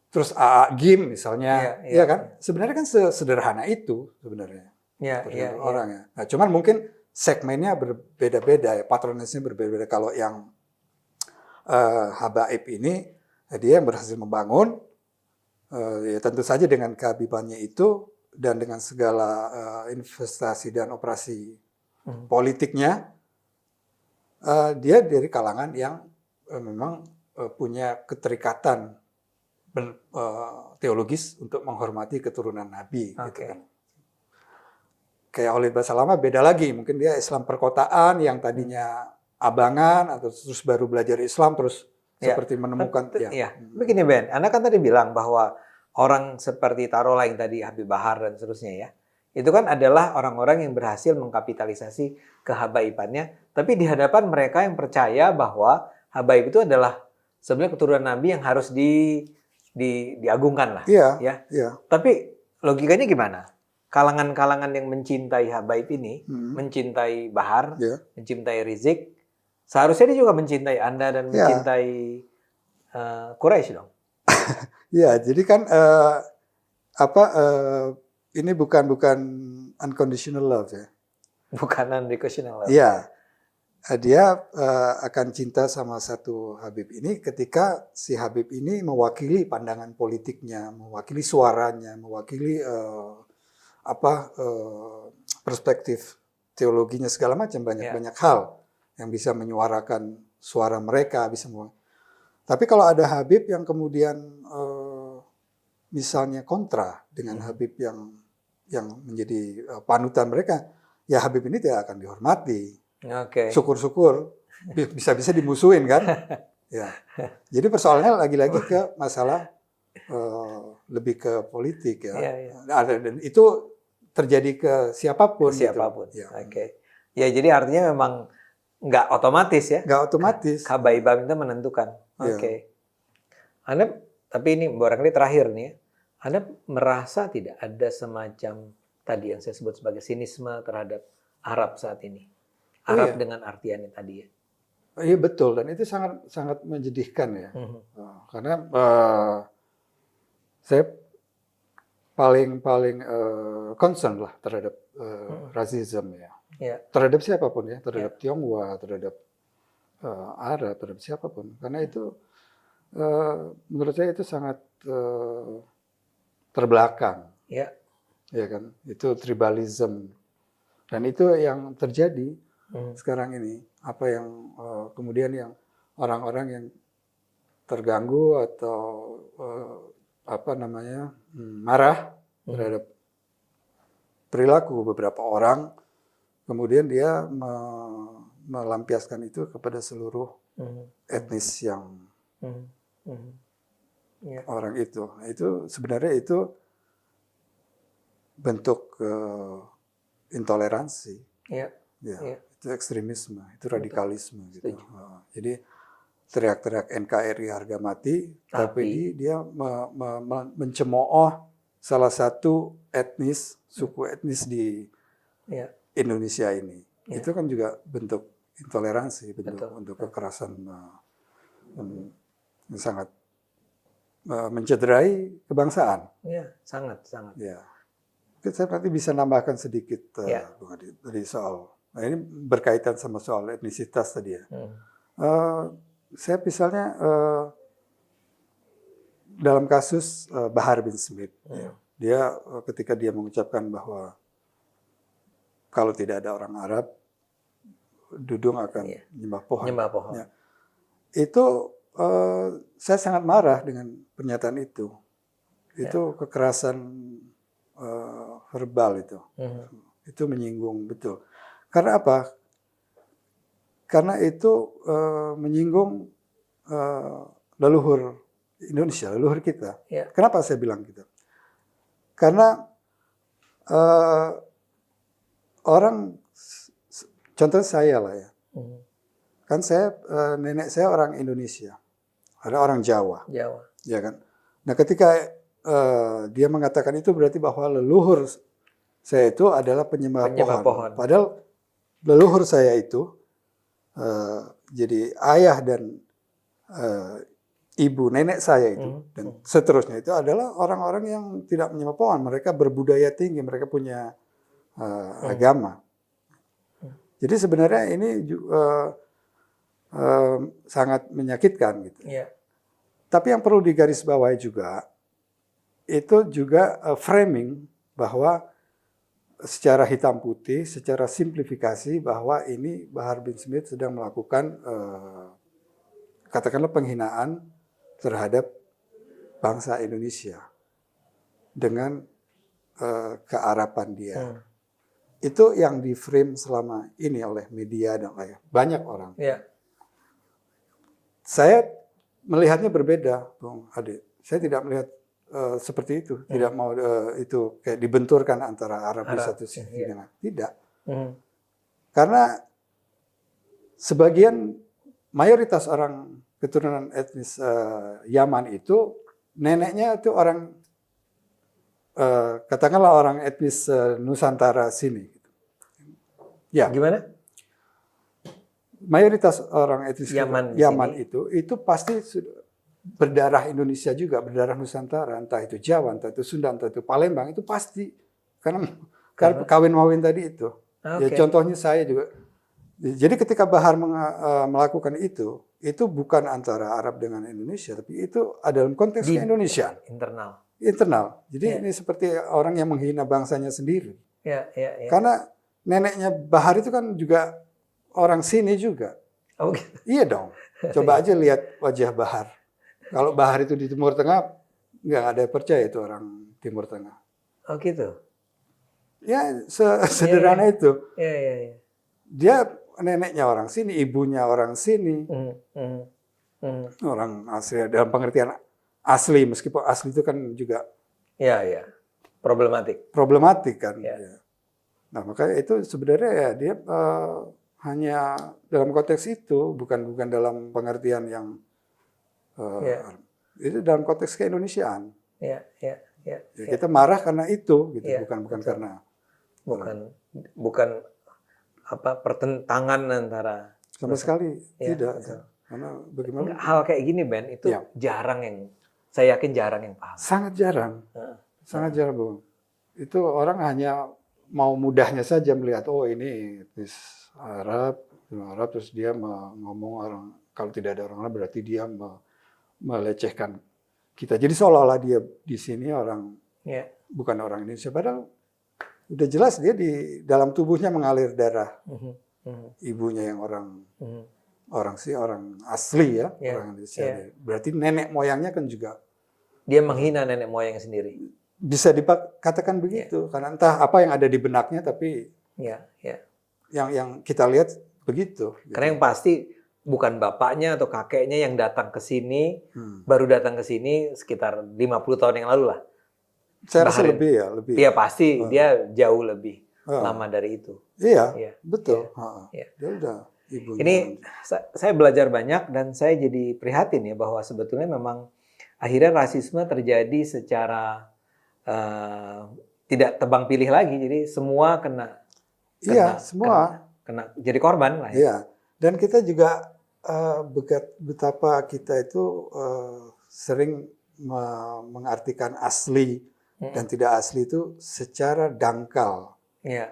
Terus AA Gim misalnya, ya kan? Sebenarnya kan sederhana itu sebenarnya. Orang ya. Nah, cuman mungkin segmennya berbeda-beda ya, patronisnya berbeda-beda. Kalau yang habaib ini, dia yang berhasil membangun, ya tentu saja dengan kehabibannya itu dan dengan segala investasi dan operasi politiknya, dia dari kalangan yang memang punya keterikatan teologis untuk menghormati keturunan Nabi. Gitu kan. Kayak Khalid Basalamah beda lagi, mungkin dia Islam perkotaan yang tadinya abangan atau terus baru belajar Islam terus seperti menemukan. Begini Ben, Anda kan tadi bilang bahwa orang seperti taruhlah yang tadi Habib Bahar dan seterusnya ya, itu kan adalah orang-orang yang berhasil mengkapitalisasi kehabaibannya, tapi di hadapan mereka yang percaya bahwa habaib itu adalah sebenarnya keturunan Nabi yang harus diagungkan lah. Iya. Tapi logikanya gimana? Kalangan-kalangan yang mencintai habaib ini, mencintai Bahar, mencintai Rizik, seharusnya dia juga mencintai Anda dan mencintai Quraisy dong. Iya, jadi kan ini bukan unconditional love ya. Bukan unconditional love. Iya. Dia akan cinta sama satu Habib ini ketika si Habib ini mewakili pandangan politiknya, mewakili suaranya, mewakili perspektif teologinya segala macam, banyak hal yang bisa menyuarakan suara mereka, Tapi kalau ada Habib yang kemudian misalnya kontra dengan Habib yang menjadi panutan mereka, ya Habib ini tidak akan dihormati. Syukur-syukur bisa-bisa dimusuhin kan. Ya. Jadi persoalannya lagi-lagi ke masalah lebih ke politik ya. Dan itu terjadi ke siapapun. Siapapun. Gitu. Ya jadi artinya memang nggak otomatis ya. Nggak otomatis. Habaibam itu menentukan. Anda, tapi ini barangkali terakhir nih ya. Anda merasa tidak ada semacam tadi yang saya sebut sebagai sinisme terhadap Arab saat ini? Arab dengan artiannya tadi ya. Iya betul, dan itu sangat menyedihkan ya. Karena saya paling concern lah terhadap rasisme ya. Terhadap siapapun ya, terhadap Tionghoa, terhadap Arab, terhadap siapapun. Karena itu menurut saya itu sangat terbelakang. Ya kan, itu tribalism. Dan itu yang terjadi sekarang ini, apa yang kemudian yang orang-orang yang terganggu atau marah terhadap perilaku beberapa orang, kemudian dia melampiaskan itu kepada seluruh etnis yang orang itu. Nah, itu sebenarnya itu bentuk intoleransi, Ya. ya, Iya. itu ekstremisme, itu radikalisme gitu. Setuju. Jadi teriak-teriak NKRI harga mati, tapi dia mencemooh salah satu suku etnis di Ya. Indonesia ini. Ya. Itu kan juga bentuk intoleransi, bentuk Betul. untuk kekerasan yang sangat mencederai kebangsaan. Ya, sangat. Ya. Saya nanti bisa nambahkan sedikit Ya. Bung Adi, dari soal. Nah, ini berkaitan sama soal etnisitas tadi ya. Saya misalnya dalam kasus Bahar bin Smith, dia ketika dia mengucapkan bahwa kalau tidak ada orang Arab, Dudung akan menyembah pohon. Ya. Itu saya sangat marah dengan pernyataan itu. Itu kekerasan verbal itu. Itu menyinggung betul. Karena apa? Karena itu menyinggung leluhur Indonesia, leluhur kita. Ya. Kenapa saya bilang gitu? Karena orang, contoh saya lah ya. Kan saya, nenek saya orang Indonesia. Ada orang Jawa. Ya kan? Nah ketika dia mengatakan itu berarti bahwa leluhur saya itu adalah penyembah pohon. Padahal leluhur saya itu jadi ayah dan ibu nenek saya itu dan seterusnya itu adalah orang-orang yang tidak menyembah pohon. Mereka berbudaya tinggi, mereka punya agama. Jadi sebenarnya ini sangat menyakitkan gitu. Ya. Tapi yang perlu digarisbawahi juga itu juga framing bahwa secara hitam putih, secara simplifikasi bahwa ini Bahar bin Smith sedang melakukan katakanlah penghinaan terhadap bangsa Indonesia dengan kearapan dia. Itu yang di frame selama ini oleh media dan oleh banyak orang. Ya. Saya melihatnya berbeda, Bung Ade. Saya tidak melihat seperti itu, tidak mau itu kayak dibenturkan antara Arab di satu sisi dengan tidak. Karena sebagian mayoritas orang keturunan etnis Yaman itu neneknya itu orang katakanlah orang etnis Nusantara sini. Ya. Gimana? Mayoritas orang etnis Yaman itu pasti berdarah Indonesia juga, berdarah Nusantara, entah itu Jawa, entah itu Sunda, entah itu Palembang, itu pasti karena kawin-mawin tadi itu. Ya contohnya saya juga. Jadi ketika Bahar melakukan itu bukan antara Arab dengan Indonesia, tapi itu dalam konteks keindonesiaan. Internal. Jadi ini seperti orang yang menghina bangsanya sendiri. Ya. Karena neneknya Bahar itu kan juga orang sini juga. Oh, gitu. Iya dong. Coba aja lihat wajah Bahar. Kalau Bahar itu di Timur Tengah, nggak ada yang percaya itu orang Timur Tengah. Oh gitu. Ya sederhana itu. Iya. Dia neneknya orang sini, ibunya orang sini. Orang asli dalam pengertian asli, meskipun asli itu kan juga. Iya. Problematik kan. Ya. Nah makanya itu sebenarnya ya dia hanya dalam konteks itu, bukan dalam pengertian yang itu dalam konteks keindonesiaan. Ya. Kita marah karena itu, gitu. Bukan karena bukan apa pertentangan antara sama sekali tidak. Ya. Karena bagaimana hal kayak gini Ben itu jarang yang saya yakin jarang yang paham. Sangat jarang, sangat jarang Bung. Itu orang hanya mau mudahnya saja melihat ini etnis Arab terus dia ngomong orang kalau tidak ada orang Arab berarti dia melecehkan kita. Jadi seolah-olah dia di sini orang bukan orang Indonesia, padahal udah jelas dia di dalam tubuhnya mengalir darah ibunya yang orang asli ya, orang Indonesia. Berarti nenek moyangnya kan juga dia menghina nenek moyang sendiri. Bisa dikatakan begitu karena entah apa yang ada di benaknya, tapi yang kita lihat begitu. Karena yang pasti bukan bapaknya atau kakeknya yang datang ke sini, baru datang ke sini sekitar 50 tahun yang lalu lah. Saya rasa lebih. Iya pasti dia jauh lebih lama dari itu. Iya, Iya, betul. iya. Dia udah ibunya. Ini saya belajar banyak dan saya jadi prihatin ya bahwa sebetulnya memang akhirnya rasisme terjadi secara tidak tebang pilih lagi. Jadi semua Iya, semua. kena jadi korban lah ya. Iya. Dan kita juga betapa kita itu sering mengartikan asli dan tidak asli itu secara dangkal. Iya.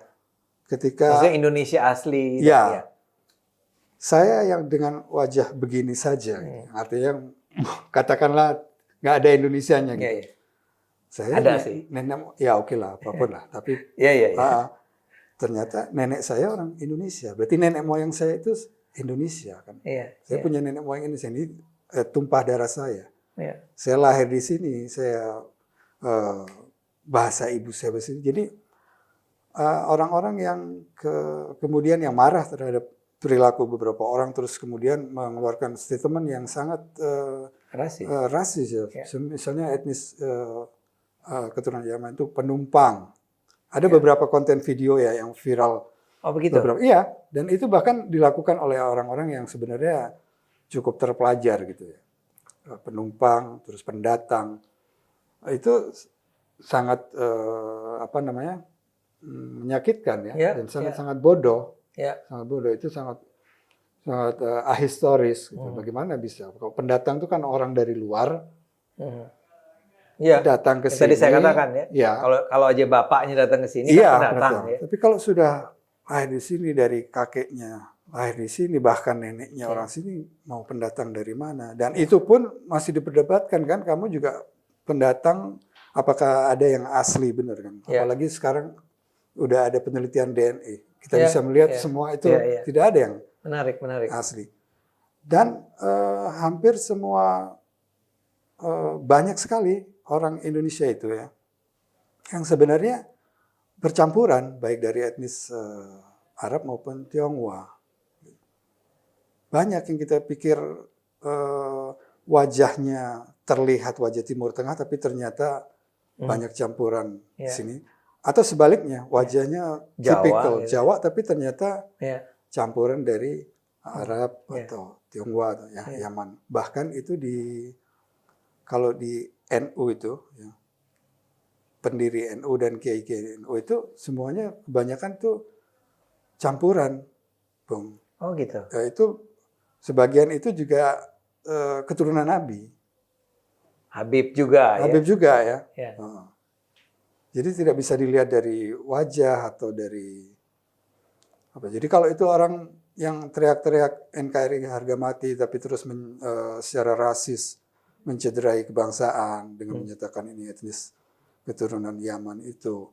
Ketika Maksudnya Indonesia asli. Iya. Saya yang dengan wajah begini saja, artinya katakanlah nggak ada Indonesianya gitu. Iya. Saya Ada sih. nenek, ya oke lah, apapun lah. Tapi Iya. ternyata nenek saya orang Indonesia. Berarti nenek moyang saya itu Indonesia kan. Iya. Saya punya nenek moyang Indonesia, ini tumpah darah saya. Iya. Saya lahir di sini, saya bahasa ibu saya bahasa. Jadi orang-orang yang kemudian yang marah terhadap perilaku beberapa orang terus kemudian mengeluarkan statement yang sangat rasis ya. Misalnya etnis keturunan Yaman itu penumpang. Ada beberapa konten video ya yang viral. Oh begitu? Iya, dan itu bahkan dilakukan oleh orang-orang yang sebenarnya cukup terpelajar gitu ya. Penumpang, terus pendatang. Itu sangat menyakitkan ya, dan sangat bodoh. Ya. Sangat bodoh, itu sangat ahistoris. Gitu. Bagaimana bisa? Kalau pendatang itu kan orang dari luar, datang ke sini. Tadi saya katakan ya. Kalau aja bapaknya datang ke sini kan pendatang. Ya. Tapi kalau sudah lahir di sini dari kakeknya, lahir di sini bahkan neneknya orang sini, mau pendatang dari mana? Dan itu pun masih diperdebatkan kan, kamu juga pendatang, apakah ada yang asli benar kan? Apalagi sekarang udah ada penelitian DNA. Kita bisa melihat semua itu tidak ada yang menarik asli. Dan hampir semua banyak sekali orang Indonesia itu ya yang sebenarnya bercampuran baik dari etnis Arab maupun Tionghoa. Banyak yang kita pikir wajahnya terlihat wajah Timur Tengah tapi ternyata banyak campuran di sini. Atau sebaliknya, wajahnya tipikal Jawa tapi ternyata campuran dari Arab atau Tionghoa atau Yaman. Bahkan itu kalau di NU itu, ya, pendiri NU dan kiai-kiai NU itu semuanya kebanyakan tuh campuran, Bung. Oh gitu. Ya, itu sebagian itu juga keturunan Nabi. Habib juga ya. Jadi tidak bisa dilihat dari wajah atau dari apa. Jadi kalau itu orang yang teriak-teriak NKRI harga mati tapi terus secara rasis mencederai kebangsaan dengan menyatakan ini etnis keturunan Yaman itu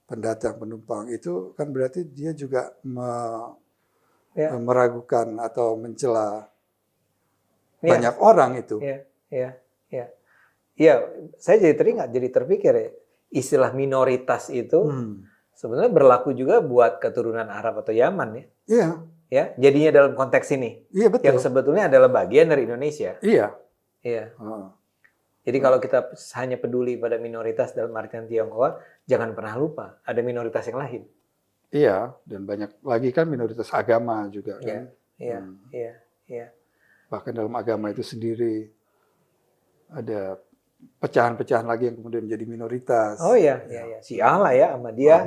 pendatang penumpang, itu kan berarti dia juga meragukan atau mencela banyak orang itu. Iya, saya jadi teringat, jadi terpikir ya, istilah minoritas itu sebenarnya berlaku juga buat keturunan Arab atau Yaman ya. Iya. Ya, jadinya dalam konteks ini. Iya betul. Yang sebetulnya adalah bagian dari Indonesia. Iya. Jadi kalau kita hanya peduli pada minoritas dalam artian Tionghoa, jangan pernah lupa ada minoritas yang lain. Iya, dan banyak lagi kan minoritas agama juga kan. Iya. Bahkan dalam agama itu sendiri ada pecahan-pecahan lagi yang kemudian jadi minoritas. Oh iya. Syiah lah ya, Ahmadiyah.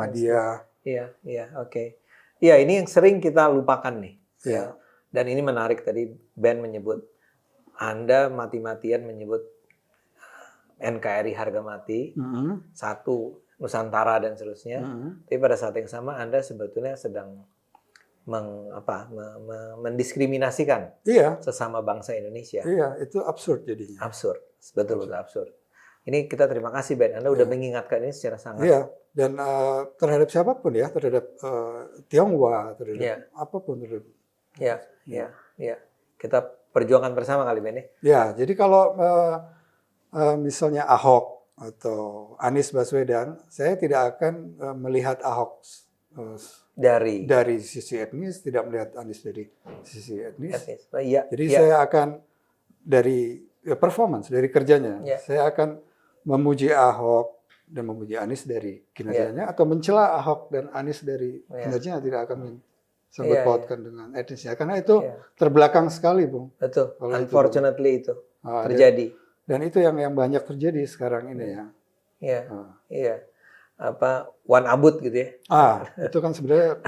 Iya, oke. Iya, ini yang sering kita lupakan nih. Iya. Dan ini menarik tadi Ben menyebut, Anda mati-matian menyebut NKRI harga mati, satu Nusantara dan seterusnya. Tapi pada saat yang sama Anda sebetulnya sedang mendiskriminasikan sesama bangsa Indonesia. Iya, itu absurd jadinya. Absurd, betul absurd. Ini kita terima kasih Ben, Anda udah mengingatkan ini secara sangat. Iya, dan terhadap siapapun ya, terhadap Tionghoa, terhadap apapun. Iya. Kita perjuangkan bersama kali Ben ya. Ya, jadi kalau misalnya Ahok atau Anies Baswedan, saya tidak akan melihat Ahok dari sisi etnis, tidak melihat Anies dari sisi etnis. Jadi saya akan dari performance, dari kerjanya. Saya akan memuji Ahok dan memuji Anies dari kinerjanya, atau mencela Ahok dan Anies dari kinerjanya, tidak akan sangkut pautkan dengan etnisnya, karena itu terbelakang sekali, Bung. Betul. Kalau Unfortunately itu terjadi. Dan itu yang banyak terjadi sekarang ini ya. Iya. Iya. Apa one abut gitu ya. Itu kan sebenarnya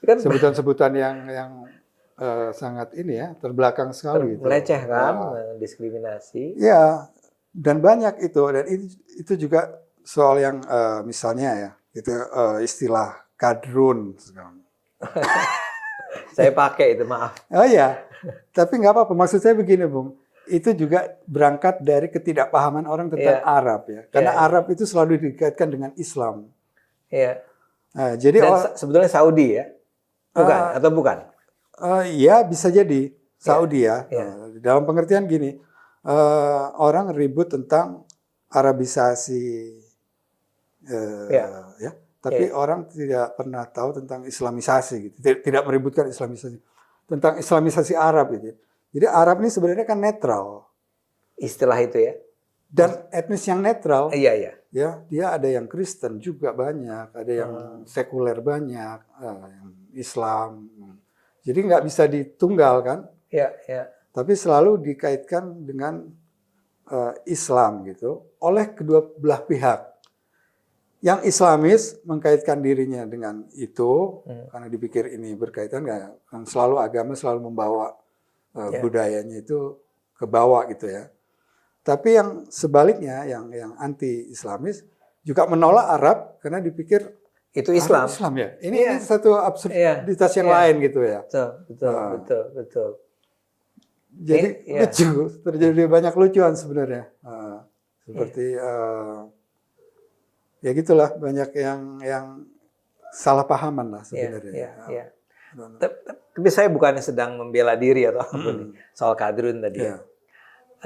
Kan sebutan-sebutan yang sangat ini ya, terbelakang sekali gitu. Meleceh kan, diskriminasi. Ya, dan banyak itu, dan itu juga soal yang misalnya ya, itu istilah kadrun. Saya pakai itu, maaf. Oh iya, tapi nggak apa-apa. Maksud saya begini, Bung. Itu juga berangkat dari ketidakpahaman orang tentang Arab ya. Karena Arab itu selalu dikaitkan dengan Islam. Iya. Nah, jadi sebetulnya Saudi ya? Bukan, atau bukan? Ya, bisa jadi Saudi ya. Dalam pengertian gini, orang ribut tentang Arabisasi, ya. Tapi orang tidak pernah tahu tentang Islamisasi, gitu. Tidak meributkan Islamisasi, tentang Islamisasi Arab, gitu. Jadi Arab ini sebenarnya kan netral. Istilah itu ya. Dan etnis yang netral. Iya. Ya, dia ada yang Kristen juga banyak, ada yang sekuler banyak, yang Islam. Jadi nggak bisa ditunggal kan? Iya. Tapi selalu dikaitkan dengan Islam gitu oleh kedua belah pihak. Yang Islamis mengkaitkan dirinya dengan itu karena dipikir ini berkaitan, kan selalu agama selalu membawa budayanya itu ke bawah gitu ya. Tapi yang sebaliknya, yang anti Islamis juga menolak Arab karena dipikir itu Islam. Islam ya. Ini satu absurditas yang lain gitu ya. Betul. Jadi lucu, terjadi banyak lucuan sebenarnya. Seperti ya gitulah, banyak yang salah pahaman lah sebenarnya. Iya. Tapi saya bukannya sedang membela diri atau apapun soal kadrun tadi.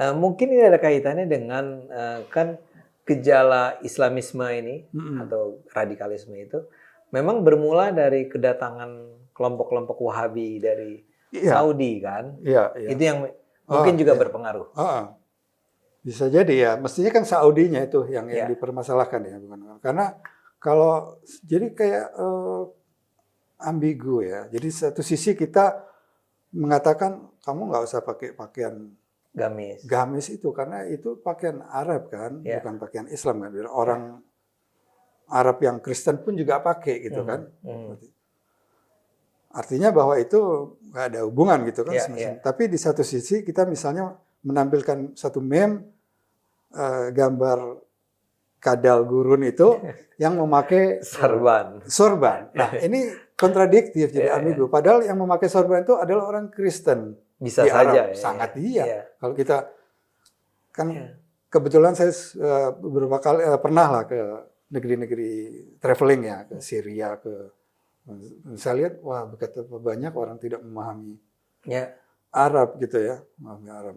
Mungkin ini ada kaitannya dengan kan gejala Islamisme ini atau radikalisme itu memang bermula dari kedatangan kelompok-kelompok Wahabi dari Saudi kan. Itu yang mungkin juga berpengaruh. Bisa jadi ya, mestinya kan Saudinya itu yang dipermasalahkan ya, bukan? Karena kalau jadi kayak ambigu ya. Jadi satu sisi kita mengatakan kamu nggak usah pakai pakaian gamis itu karena itu pakaian Arab kan, bukan pakaian Islam kan. Orang Arab yang Kristen pun juga pakai gitu kan. Artinya bahwa itu nggak ada hubungan gitu kan. Tapi di satu sisi kita misalnya menampilkan satu meme gambar kadal gurun itu yang memakai sorban. Nah, ini kontradiktif jadi ambigu. Padahal yang memakai sorban itu adalah orang Kristen. Bisa saja Arab. Sangat Kalau kita kan kebetulan saya beberapa kali pernah lah ke negeri-negeri traveling ya, ke Syria, saya lihat wah betapa banyak orang tidak memahami Arab gitu ya, memahami Arab.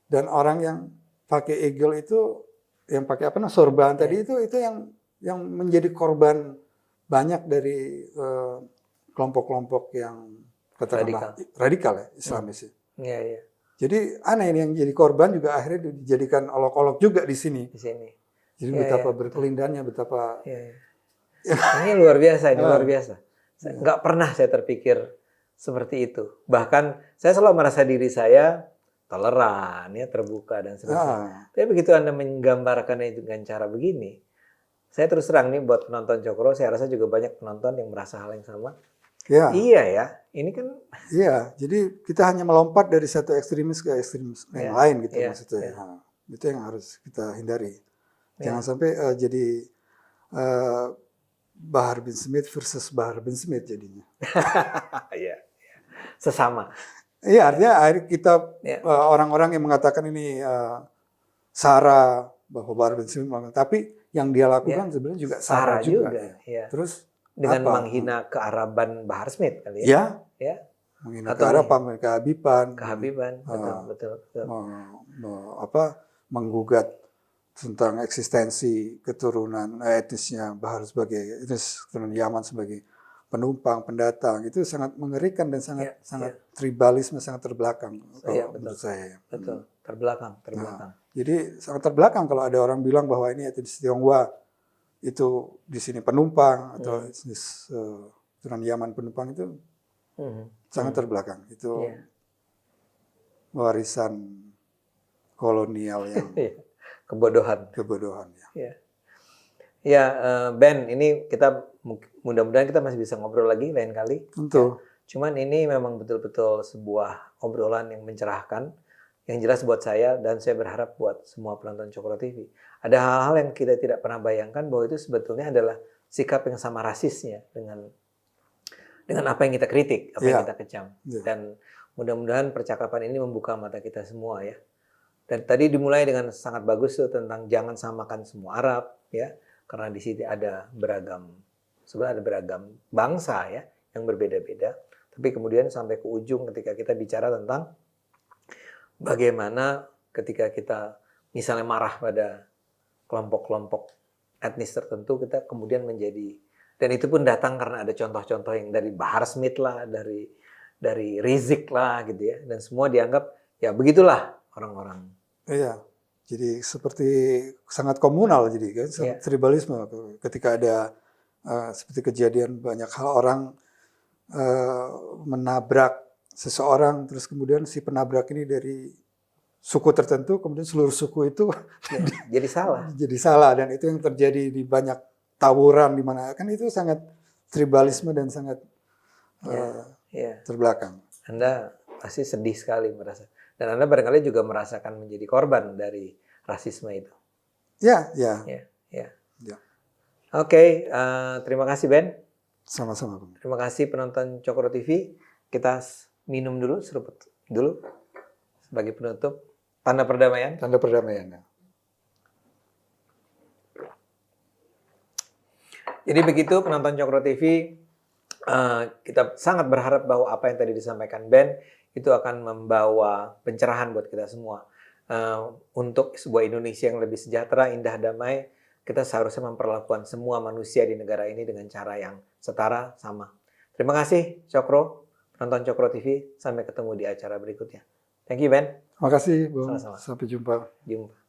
Dan orang yang pakai eagle itu, yang pakai sorban tadi itu yang menjadi korban banyak dari kelompok-kelompok yang katakanlah radikal ya, Islamis. Jadi aneh ini yang jadi korban juga akhirnya dijadikan olok-olok juga di sini. Jadi betapa berkelindannya, betapa ini luar biasa, luar biasa. Nggak pernah saya terpikir seperti itu. Bahkan saya selalu merasa diri saya toleran, ya, terbuka dan seterusnya. Tapi begitu Anda menggambarkannya dengan cara begini, saya terus terang nih buat penonton Cokro, saya rasa juga banyak penonton yang merasa hal yang sama. Iya ya, ini kan. Iya, jadi kita hanya melompat dari satu ekstremis ke ekstremis yang lain gitu maksudnya. Itu yang harus kita hindari. Jangan sampai jadi Bahar bin Smith versus Bahar bin Smith jadinya. Sesama. Iya, artinya kita orang-orang yang mengatakan ini sara bahwa Bahar bin Smith, tapi yang dia lakukan sebenarnya juga sara juga. Terus dengan menghina kearaban Bahar Smith kali ya. Menghina kearaban, kehabiban. Betul. Menggugat tentang eksistensi keturunan etnisnya Bahar sebagai etnis keturunan Yaman sebagai penumpang, pendatang, itu sangat mengerikan dan sangat tribalisme, sangat terbelakang menurut saya. Betul, terbelakang. Jadi sangat terbelakang kalau ada orang bilang bahwa ini etnis Tionghoa itu di sini penumpang atau etnis keturunan Yaman penumpang itu sangat terbelakang. Itu warisan kolonial yang kebodohan ya. Ya, Ben, ini kita mudah-mudahan kita masih bisa ngobrol lagi lain kali. Tentu. Ya. Cuman ini memang betul-betul sebuah obrolan yang mencerahkan, yang jelas buat saya dan saya berharap buat semua penonton Cokro TV. Ada hal-hal yang kita tidak pernah bayangkan bahwa itu sebetulnya adalah sikap yang sama rasisnya dengan apa yang kita kritik, apa yang kita kecam. Dan mudah-mudahan percakapan ini membuka mata kita semua ya. Dan tadi dimulai dengan sangat bagus tuh tentang jangan samakan semua Arab ya, karena di sini sebenarnya ada beragam bangsa ya yang berbeda-beda. Tapi kemudian sampai ke ujung ketika kita bicara tentang bagaimana ketika kita misalnya marah pada kelompok-kelompok etnis tertentu, kita kemudian menjadi, dan itu pun datang karena ada contoh-contoh yang dari Bahar Smith lah, dari Rizik lah gitu ya, dan semua dianggap ya begitulah orang-orang. Iya, jadi seperti sangat komunal jadi kan, tribalisme. Ketika ada seperti kejadian banyak hal orang menabrak seseorang, terus kemudian si penabrak ini dari suku tertentu, kemudian seluruh suku itu jadi salah. Jadi salah, dan itu yang terjadi di banyak tawuran di mana kan itu sangat tribalisme dan sangat terbelakang. Anda pasti sedih sekali merasa, dan Anda barangkali juga merasakan menjadi korban dari rasisme itu. Ya. Oke, terima kasih Ben. Sama-sama. Terima kasih penonton Cokro TV. Kita minum dulu, seruput dulu sebagai penutup. Tanda perdamaian. Tanda perdamaian. Jadi begitu penonton Cokro TV, kita sangat berharap bahwa apa yang tadi disampaikan Ben itu akan membawa pencerahan buat kita semua. Untuk sebuah Indonesia yang lebih sejahtera, indah, damai, kita seharusnya memperlakukan semua manusia di negara ini dengan cara yang setara, sama. Terima kasih Cokro, penonton Cokro TV. Sampai ketemu di acara berikutnya. Thank you Ben. Terima kasih, Bung. Sama-sama. Sampai jumpa. Jumpa.